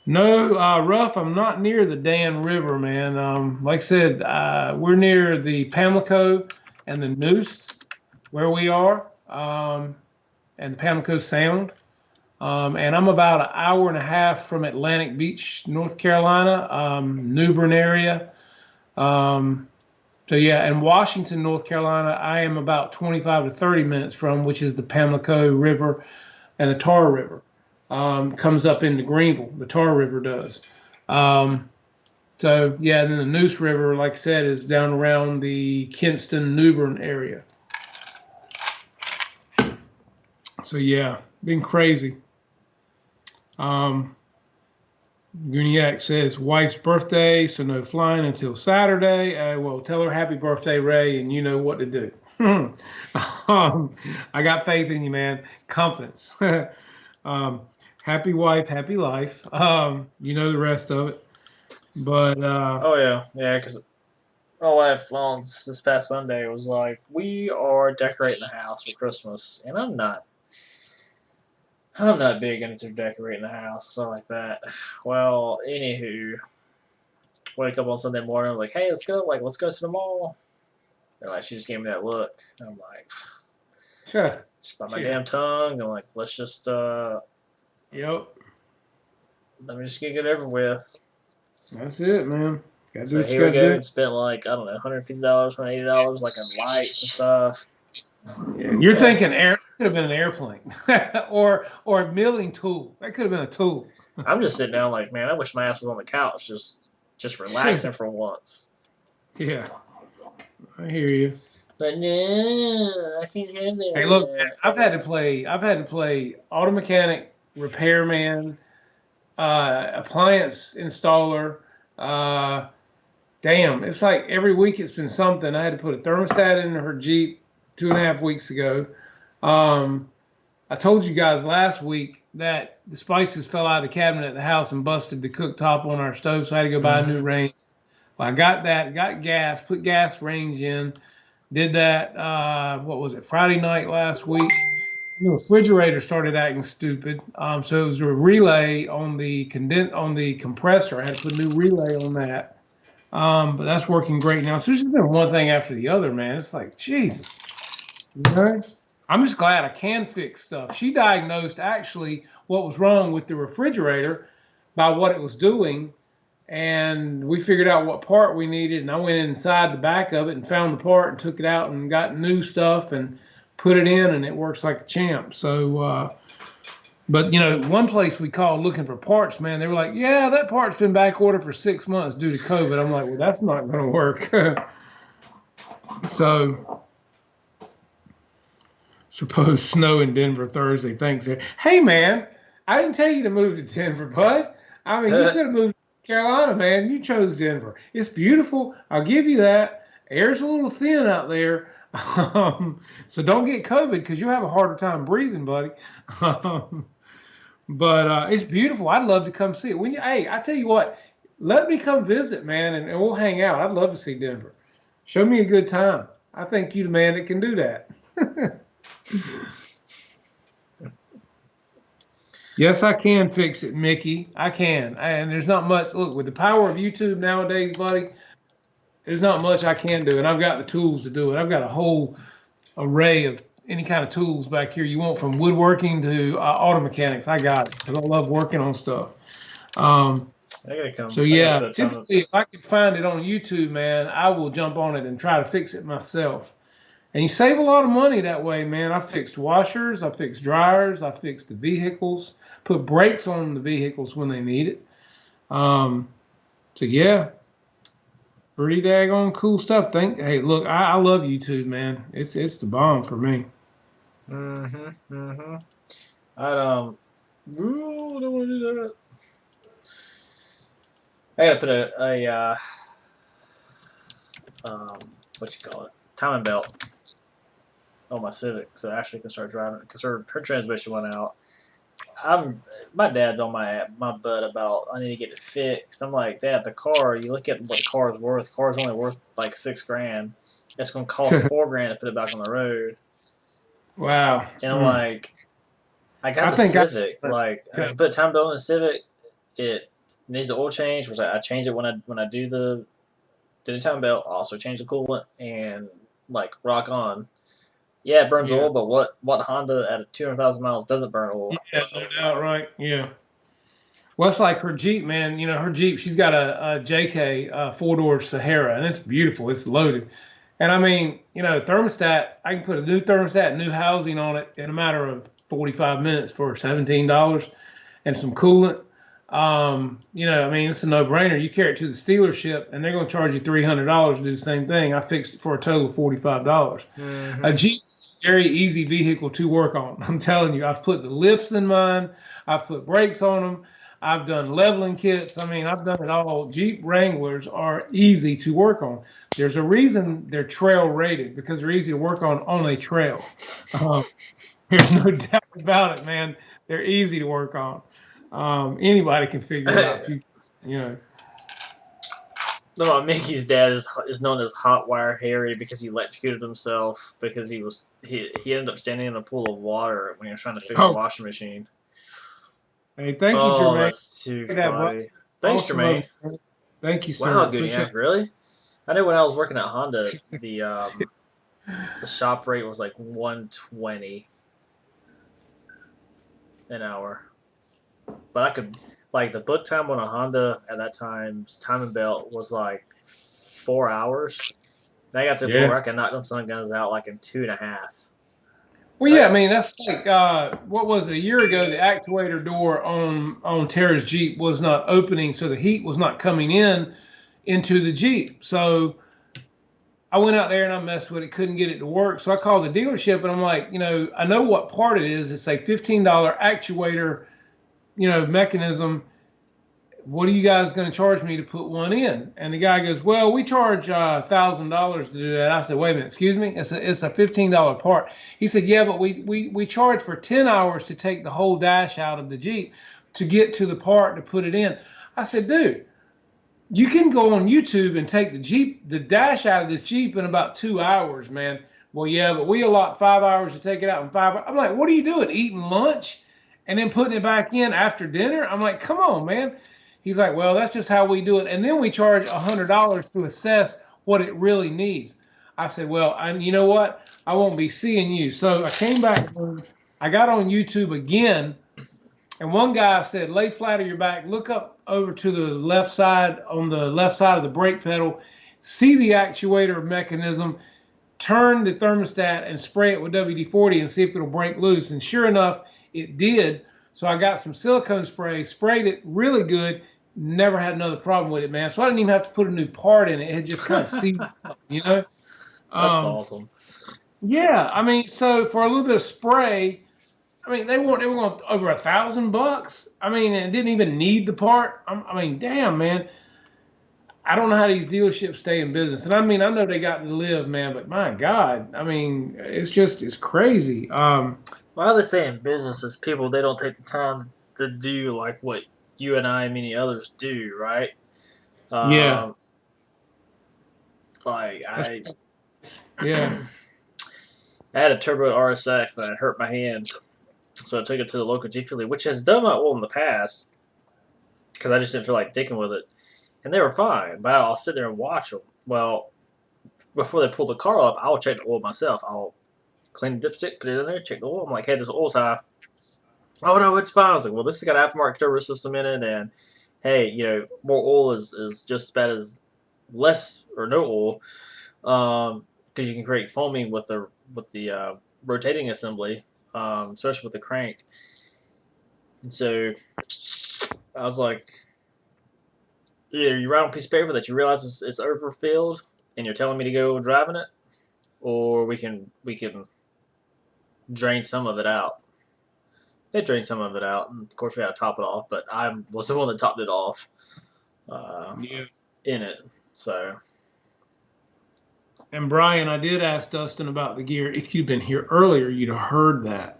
No, Ruff, I'm not near the Dan River, man. Like I said, we're near the Pamlico and the Neuse where we are, and the Pamlico Sound. And I'm about an hour and a half from Atlantic Beach, North Carolina, New Bern area. So yeah, and Washington, North Carolina, I am about 25 to 30 minutes from, which is the Pamlico River and the Tar River. Comes up into Greenville, the Tar River does. So yeah, and then the Neuse River, like I said, is down around the Kinston, New Bern area. So yeah, been crazy. Guniac says wife's birthday, so no flying until Saturday. Well, tell her happy birthday, Ray, and you know what to do. I got faith in you, man. Confidence. Happy wife, happy life. You know the rest of it. But oh yeah, because my wife on this past Sunday was like, "We are decorating the house for Christmas," and I'm not big into decorating the house, stuff like that. Well, anywho, wake up on Sunday morning, I'm like, "Hey, let's go to the mall." And like, she just gave me that look. And I'm like, yeah, just by my damn tongue. I'm like, let's just yep. Let me just get it over with. That's it, man. So here we go and spent like, I don't know, $150, $180 like on lights and stuff. Yeah, you're thinking could have been an airplane or a milling tool. That could have been a tool. I'm just sitting down like, man, I wish my ass was on the couch just relaxing for once. Yeah. I hear you. But no, I can't have that. Hey, look, man, I've had to play auto mechanic, repairman, appliance installer. Damn, it's like every week it's been something. I had to put a thermostat in her Jeep 2.5 weeks ago. I told you guys last week that the spices fell out of the cabinet at the house and busted the cooktop on our stove, so I had to go buy a new range. Well, I got that, got gas, put gas range in, did that, what was it, Friday night last week. The refrigerator started acting stupid. So it was a relay on the compressor. I had to put a new relay on that. But that's working great now. So it's just been one thing after the other, man. It's like, Jesus. You know? I'm just glad I can fix stuff. She diagnosed actually what was wrong with the refrigerator by what it was doing. And we figured out what part we needed, and I went inside the back of it and found the part and took it out and got new stuff and put it in, and it works like a champ. So, but you know, one place we called looking for parts, man, they were like, yeah, that part's been back ordered for 6 months due to COVID. I'm like, well, that's not going to work. So, suppose snow in Denver Thursday. Thanks. Hey, man, I didn't tell you to move to Denver, bud. I mean, you could have moved to Carolina, man. You chose Denver. It's beautiful. I'll give you that. Air's a little thin out there. So don't get COVID because you'll have a harder time breathing, buddy. But it's beautiful. I'd love to come see it. Hey, I tell you what, let me come visit, man, and we'll hang out. I'd love to see Denver. Show me a good time. I think you're the man that can do that. Yes, I can fix it, Mickey. I can. And there's not much. Look, with the power of YouTube nowadays, buddy, there's not much I can do. And I've got the tools to do it. I've got a whole array of any kind of tools back here you want, from woodworking to auto mechanics. I got it because I love working on stuff. Um, I gotta come. so I gotta yeah, put a time. typically if I can find it on YouTube, man, I will jump on it and try to fix it myself. And you save a lot of money that way, man. I fixed washers, I fixed dryers, I fixed the vehicles, put brakes on the vehicles when they need it. Um, so yeah, pretty daggone cool stuff. Hey, look, I love YouTube, man. It's the bomb for me. Mm-hmm. Mm-hmm. I Ooh, don't want to do that. I gotta put um, what you call it, timing belt on my Civic so Ashley can start driving because her transmission went out. My dad's on my butt about I need to get it fixed. I'm like, Dad, the car. You look at what the car is worth. The car's only worth like $6,000. It's gonna cost $4,000 to put it back on the road. Wow. And I'm like, I got the Civic. Like, I put time belt in the Civic. It needs the oil change, which I change it when I do the time belt. Also change the coolant and like rock on. Yeah, it burns oil, but what Honda at 200,000 miles doesn't burn oil? Yeah, no doubt, right? Yeah. Well, it's like her Jeep, man. You know, her Jeep, she's got a JK 4-door Sahara, and it's beautiful. It's loaded. And I mean, you know, thermostat, I can put a new thermostat, new housing on it in a matter of 45 minutes for $17 and some coolant. You know, I mean, it's a no-brainer. You carry it to the dealership, and they're going to charge you $300 to do the same thing. I fixed it for a total of $45. Mm-hmm. A Jeep is a very easy vehicle to work on. I'm telling you, I've put the lifts in mine. I've put brakes on them. I've done leveling kits. I mean, I've done it all. Jeep Wranglers are easy to work on. There's a reason they're trail rated, because they're easy to work on a trail. There's no doubt about it, man. They're easy to work on. Anybody can figure it out. You know. No, Mickey's dad is known as Hot Wire Harry because he electrocuted himself because he ended up standing in a pool of water when he was trying to fix a washing machine. Hey, thank you, Oh, Jermaine. that's too funny. Thanks, Jermaine. Thank you, sir. Wow, Goodyak, really? I know when I was working at Honda, the shop rate was like $120 an hour. But I could, like, the book time on a Honda at that time's timing belt was like 4 hours. And I got to the point where I could knock them sun guns out like in 2.5. Well, yeah, I mean, that's like, what was it, a year ago, the actuator door on Tara's Jeep was not opening, so the heat was not coming into the Jeep. So I went out there and I messed with it, couldn't get it to work. So I called the dealership and I'm like, you know, I know what part it is. It's a $15 actuator, you know, mechanism. What are you guys going to charge me to put one in? And the guy goes, well, we charge $1,000 to do that. I said, wait a minute, excuse me? It's a $15 part. He said, yeah, but we charge for 10 hours to take the whole dash out of the Jeep to get to the part to put it in. I said, dude, you can go on YouTube and take the dash out of this Jeep in about 2 hours, man. Well, yeah, but we allot 5 hours to take it out in 5 hours. I'm like, what are you doing? Eating lunch and then putting it back in after dinner? I'm like, come on, man. He's like, well, that's just how we do it. And then we charge $100 to assess what it really needs. I said, well, you know what? I won't be seeing you. So I came back, I got on YouTube again, and one guy said, lay flat on your back, look up over to the left side, on the left side of the brake pedal, see the actuator mechanism, turn the thermostat and spray it with WD-40 and see if it'll break loose. And sure enough, it did. So I got some silicone spray, sprayed it really good, never had another problem with it, man. So I didn't even have to put a new part in it. It had just kind of seeped, you know? That's awesome. Yeah, I mean, so for a little bit of spray, I mean, they were going over $1,000. I mean, and didn't even need the part. I mean, damn, man. I don't know how these dealerships stay in business. And I mean, I know they got to live, man, but my God, I mean, it's crazy. Why they stay in business is people, they don't take the time to do like what you and I and many others do, right? Yeah. Like yeah. I had a turbo RSX and it hurt my hand So I took it to the local Jiffy Lube, which has done my oil in the past because I just didn't feel like dicking with it. And they were fine, but I'll sit there and watch them. Well, before they pull the car up, I'll check the oil myself. I'll clean the dipstick, put it in there, check the oil. I'm like, hey, this oil's high. Oh, no, it's fine. I was like, well, this has got an aftermarket turbo system in it, and hey, more oil is just as bad as less or no oil, because you can create foaming with the rotating assembly, especially with the crank. And so I was like, either you write on a piece of paper that you realize it's overfilled, and you're telling me to go driving it, or we can drain some of it out. They drained some of it out, and of course we had to top it off. But I was the one that topped it off. In it, so. And Brian, I did ask Dustin about the gear. If you'd been here earlier, you'd have heard that.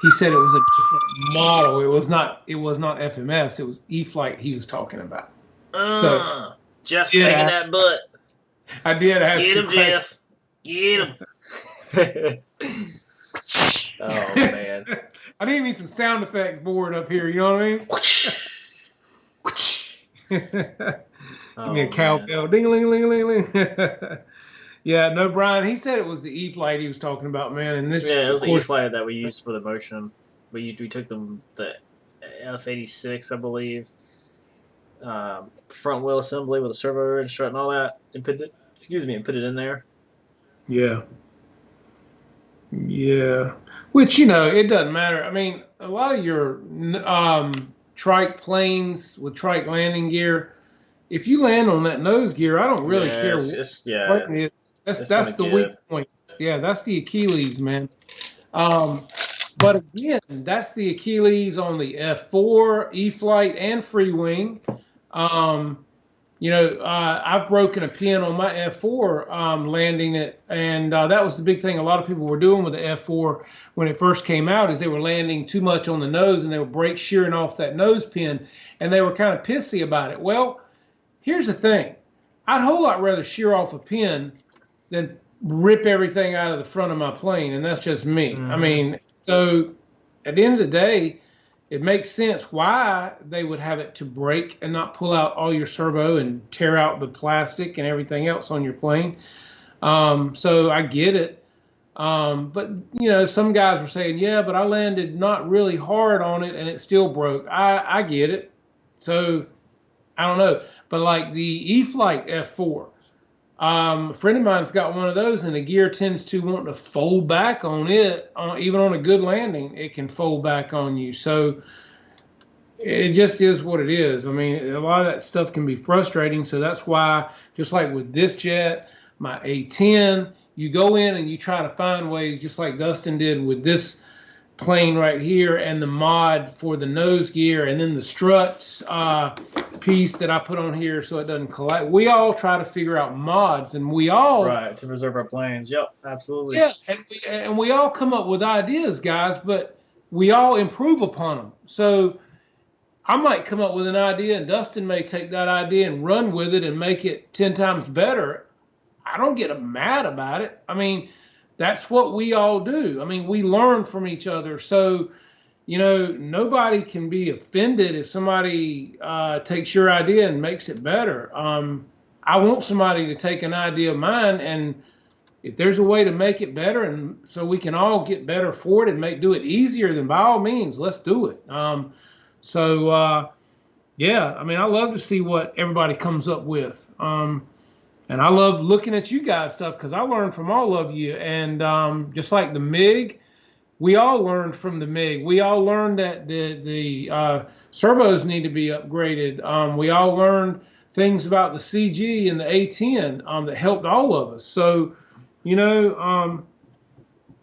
He said it was a different model. It was not FMS. It was E-Flight he was talking about. Jeff's making that butt. I did ask. Get him, Jeff. Get him. Oh man. I need me some sound effect board up here. You know what I mean? Give me a cowbell. Ding-a-ling-a-ling-a-ling. Yeah, no, Brian. He said it was the E-Flight he was talking about, man. And this, it was the E-Flight that we used for the motion. We took the F86, I believe, front wheel assembly with a servo and strut and all that, and put it in there. Yeah. Yeah. Which, it doesn't matter. I mean, a lot of your trike planes with trike landing gear, if you land on that nose gear, I don't really care. That's the weak point. Yeah, that's the Achilles, man. But again, that's the Achilles on the F4, E-Flight, and free wing. I've broken a pin on my F4 landing it, and that was the big thing a lot of people were doing with the F4 when it first came out, is they were landing too much on the nose, and they would shearing off that nose pin, and they were kind of pissy about it. Well, here's the thing. I'd a whole lot rather shear off a pin than rip everything out of the front of my plane, and that's just me. I mean, so at the end of the day, it makes sense why they would have it to break and not pull out all your servo and tear out the plastic and everything else on your plane. So I get it. But, some guys were saying, yeah, but I landed not really hard on it and it still broke. I get it. So I don't know. But like the E-Flight F4, a friend of mine's got one of those, and the gear tends to want to fold back on it. Even on a good landing, it can fold back on you. So it just is what it is. I mean, a lot of that stuff can be frustrating. So that's why, just like with this jet, my A10, you go in and you try to find ways, just like Dustin did with this plane right here, and the mod for the nose gear, and then the struts piece that I put on here so it doesn't collide. We all try to figure out mods, and we all to preserve our planes. Yep, absolutely. Yeah, and we all come up with ideas, guys, but we all improve upon them. So I might come up with an idea, and Dustin may take that idea and run with it and make it 10 times better. I don't get mad about it. I mean, that's what we all do. I mean, we learn from each other. So, nobody can be offended if somebody takes your idea and makes it better. I want somebody to take an idea of mine, and if there's a way to make it better, and so we can all get better for it and do it easier, then by all means, let's do it. Yeah, I mean, I love to see what everybody comes up with. And I love looking at you guys' stuff because I learned from all of you. And just like the MiG, we all learned from the MiG. We all learned that the servos need to be upgraded. We all learned things about the CG and the A10 that helped all of us. So,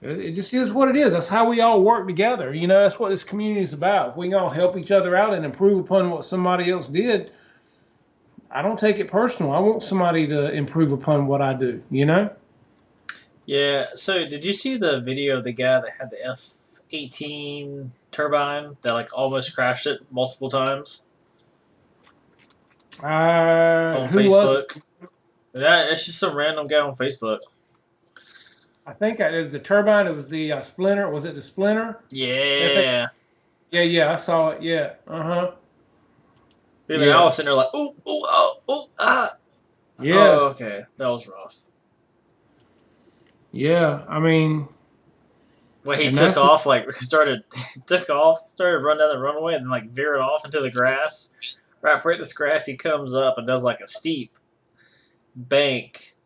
it just is what it is. That's how we all work together. That's what this community is about. If we can all help each other out and improve upon what somebody else did, I don't take it personal. I want somebody to improve upon what I do, Yeah, so did you see the video of the guy that had the F-18 turbine that almost crashed it multiple times? On Facebook. It's just some random guy on Facebook. I think it was the turbine. It was the Splinter. Was it the Splinter? Yeah. Yeah. I saw it. Yeah. Even I was sitting there like, ooh, ah. Yeah. Oh, okay. That was rough. Yeah. I mean. Well, he took off, started run down the runway, and then like veered off into the grass. Right before this grass, he comes up and does like a steep bank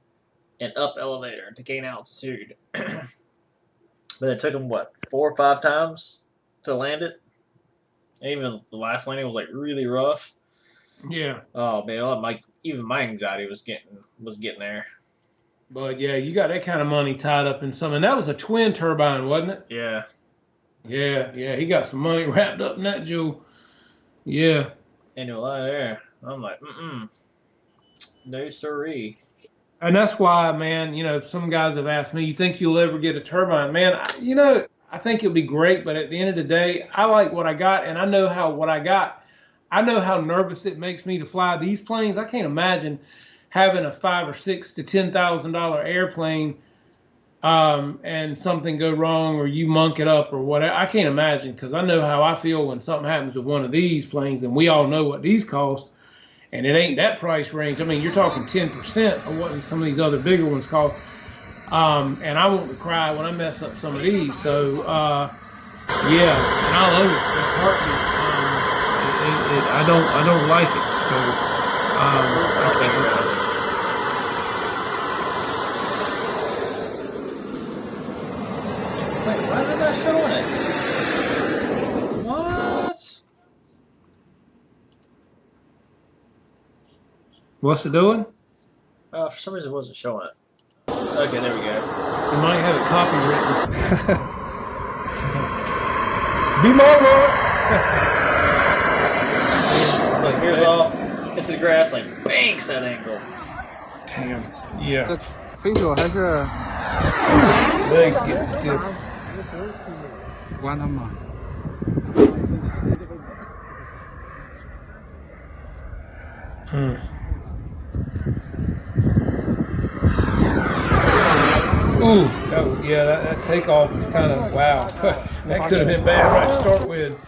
and up elevator to gain altitude. But it took him 4 or 5 times to land it. And even the last landing was like really rough. Yeah. Oh man, even my anxiety was getting there. But yeah, you got that kind of money tied up in something. And that was a twin turbine, wasn't it? Yeah. Yeah. He got some money wrapped up in that jewel. Yeah. Ain't no lie there. I'm like, no siree. And that's why, man, some guys have asked me, you think you'll ever get a turbine? Man, I think it'll be great, but at the end of the day, I like what I got, and I know how nervous it makes me to fly these planes. I can't imagine having a $5,000 or $6,000 to $10,000 airplane and something go wrong or you monk it up or whatever. I can't imagine, because I know how I feel when something happens with one of these planes, and we all know what these cost. And it ain't that price range. I mean, you're talking 10% of what some of these other bigger ones cost. And I want to cry when I mess up some of these. So, yeah, and I love it. I don't like it. So, Wait, why is it not showing it? What? What's it doing? For some reason it wasn't showing it. Okay, there we go. You might have it copywritten. Be more. Like, here's off into the grass, like banks that angle. Damn. Yeah. 飞手还是 Legs get stiff. 关他们。Ooh, that takeoff was kind of wow. That could have been bad right to start with.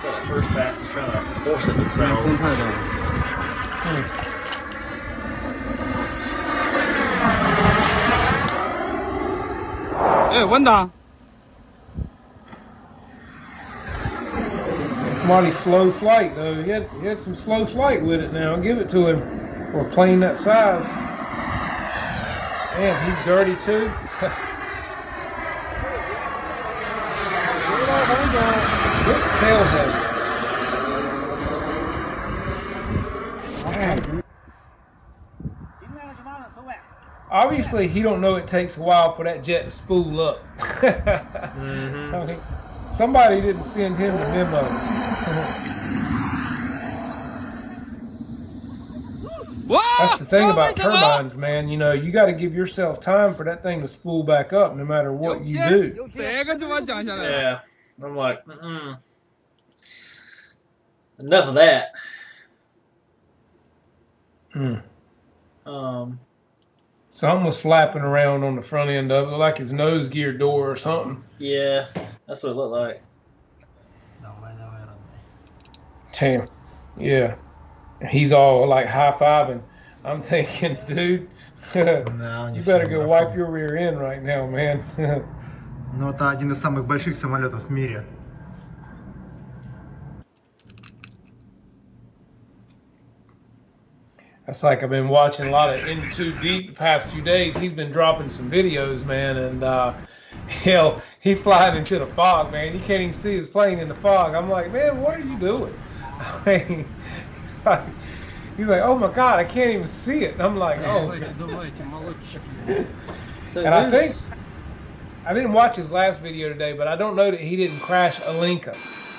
So that first pass is trying to force it to settle. 风太大了。哎，文达。 Mighty slow flight though. He had some slow flight with it now. I'll give it to him for a plane that size. Damn, he's dirty too. What's tailhead? Obviously, he don't know it takes a while for that jet to spool up. I mean, somebody didn't send him the memo. That's the thing about turbines, man. You got to give yourself time for that thing to spool back up, no matter what you do. Yeah, I'm like, enough of that. Something was flapping around on the front end of it, like his nose gear door or something. Yeah, that's what it looked like. Damn. Yeah. He's all like high-fiving. I'm thinking, dude, you better go wipe your rear end right now, man. Но это один из самых больших самолетов в мире. That's like I've been watching a lot of In Too Deep the past few days. He's been dropping some videos, man, and hell, he flying into the fog, man. You can't even see his plane in the fog. I'm like, man, what are you doing? I mean, he's like, oh my God, I can't even see it. And I'm like, oh. And I think I didn't watch his last video today, but I don't know that he didn't crash a Lincoln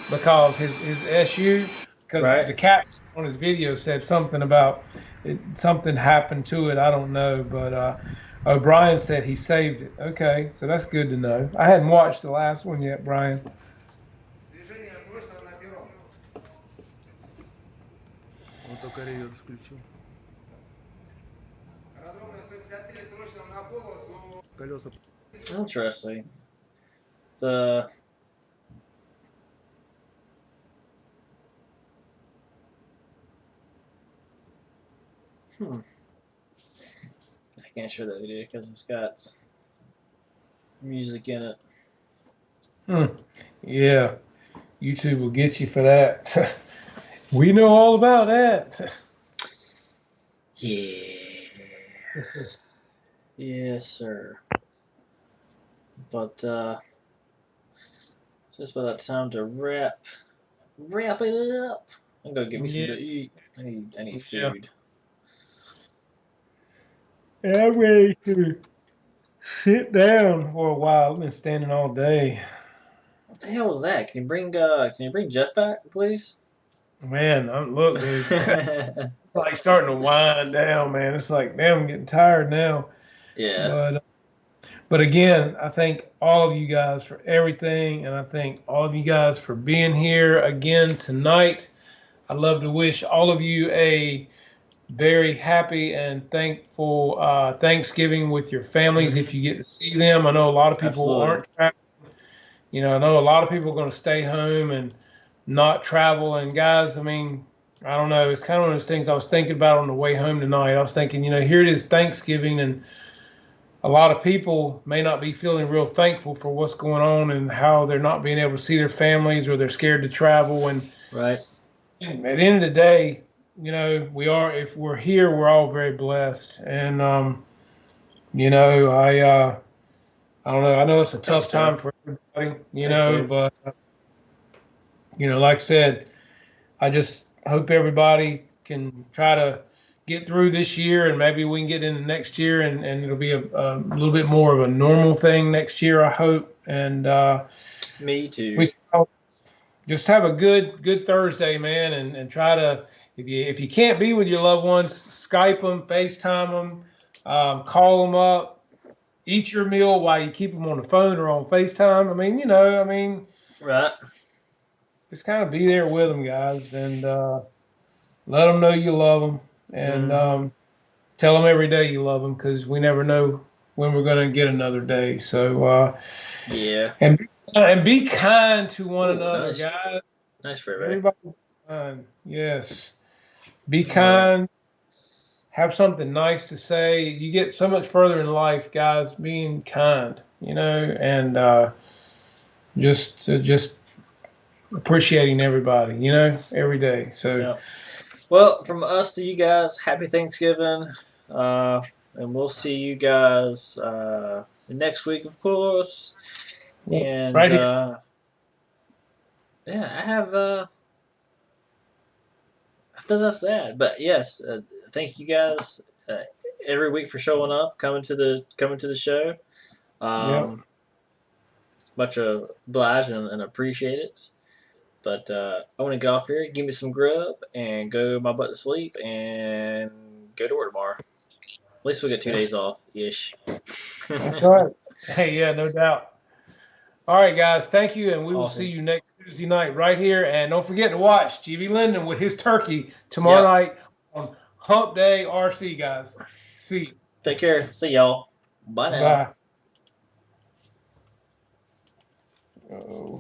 because his SU, because the caps on his video said something about something happened to it. I don't know, but Brian said he saved it. Okay, so that's good to know. I hadn't watched the last one yet, Brian. Interesting. The I can't show that video because it's got music in it. Yeah, YouTube will get you for that. We know all about that. Yeah. Yes, sir. But it's just about that time to wrap it up. I'm gonna get me something to eat. I need food. Yeah, I'm ready to sit down for a while. I've been standing all day. What the hell was that? Can you bring Jeff back, please? Man, look, dude. It's like starting to wind down, man. It's like, damn, I'm getting tired now. Yeah. But again, I thank all of you guys for everything, and I thank all of you guys for being here again tonight. I'd love to wish all of you a very happy and thankful Thanksgiving with your families if you get to see them. I know a lot of people aren't traveling. I know a lot of people are going to stay home and not travel. And guys, I mean, I don't know. It's kind of one of those things I was thinking about on the way home tonight. I was thinking, here it is Thanksgiving, and a lot of people may not be feeling real thankful for what's going on and how they're not being able to see their families, or they're scared to travel. And right. At the end of the day, if we're here, we're all very blessed. And, I don't know. I know it's a tough time for everybody, but, like I said, I just hope everybody can try to get through this year, and maybe we can get into next year, and it'll be a little bit more of a normal thing next year, I hope. And me too. We just have a good Thursday, man, and try to, if you can't be with your loved ones, Skype them, FaceTime them, call them up, eat your meal while you keep them on the phone or on FaceTime. Right. Just kind of be there with them, guys, and let them know you love them, and tell them every day you love them, because we never know when we're going to get another day. So yeah, and be kind to one another, nice. guys. Nice for everybody. Everybody be kind. Yes, be kind. Have something nice to say. You get so much further in life, guys, being kind. And just appreciating everybody, every day. So, yeah. Well, from us to you guys, happy Thanksgiving, and we'll see you guys next week, of course. And right yeah, I have after that's that. But yes, thank you guys every week for showing up, coming to the show. Much obliged and appreciate it. But I want to get off here, give me some grub, and go my butt to sleep, and go to work tomorrow. At least we get 2 days off, ish. That's right. Hey, yeah, no doubt. All right, guys, thank you, and we will see you next Tuesday night right here. And don't forget to watch G.V. Linden with his turkey tomorrow night on Hump Day RC, guys. See you. Take care. See y'all. Bye now. Bye. Oh.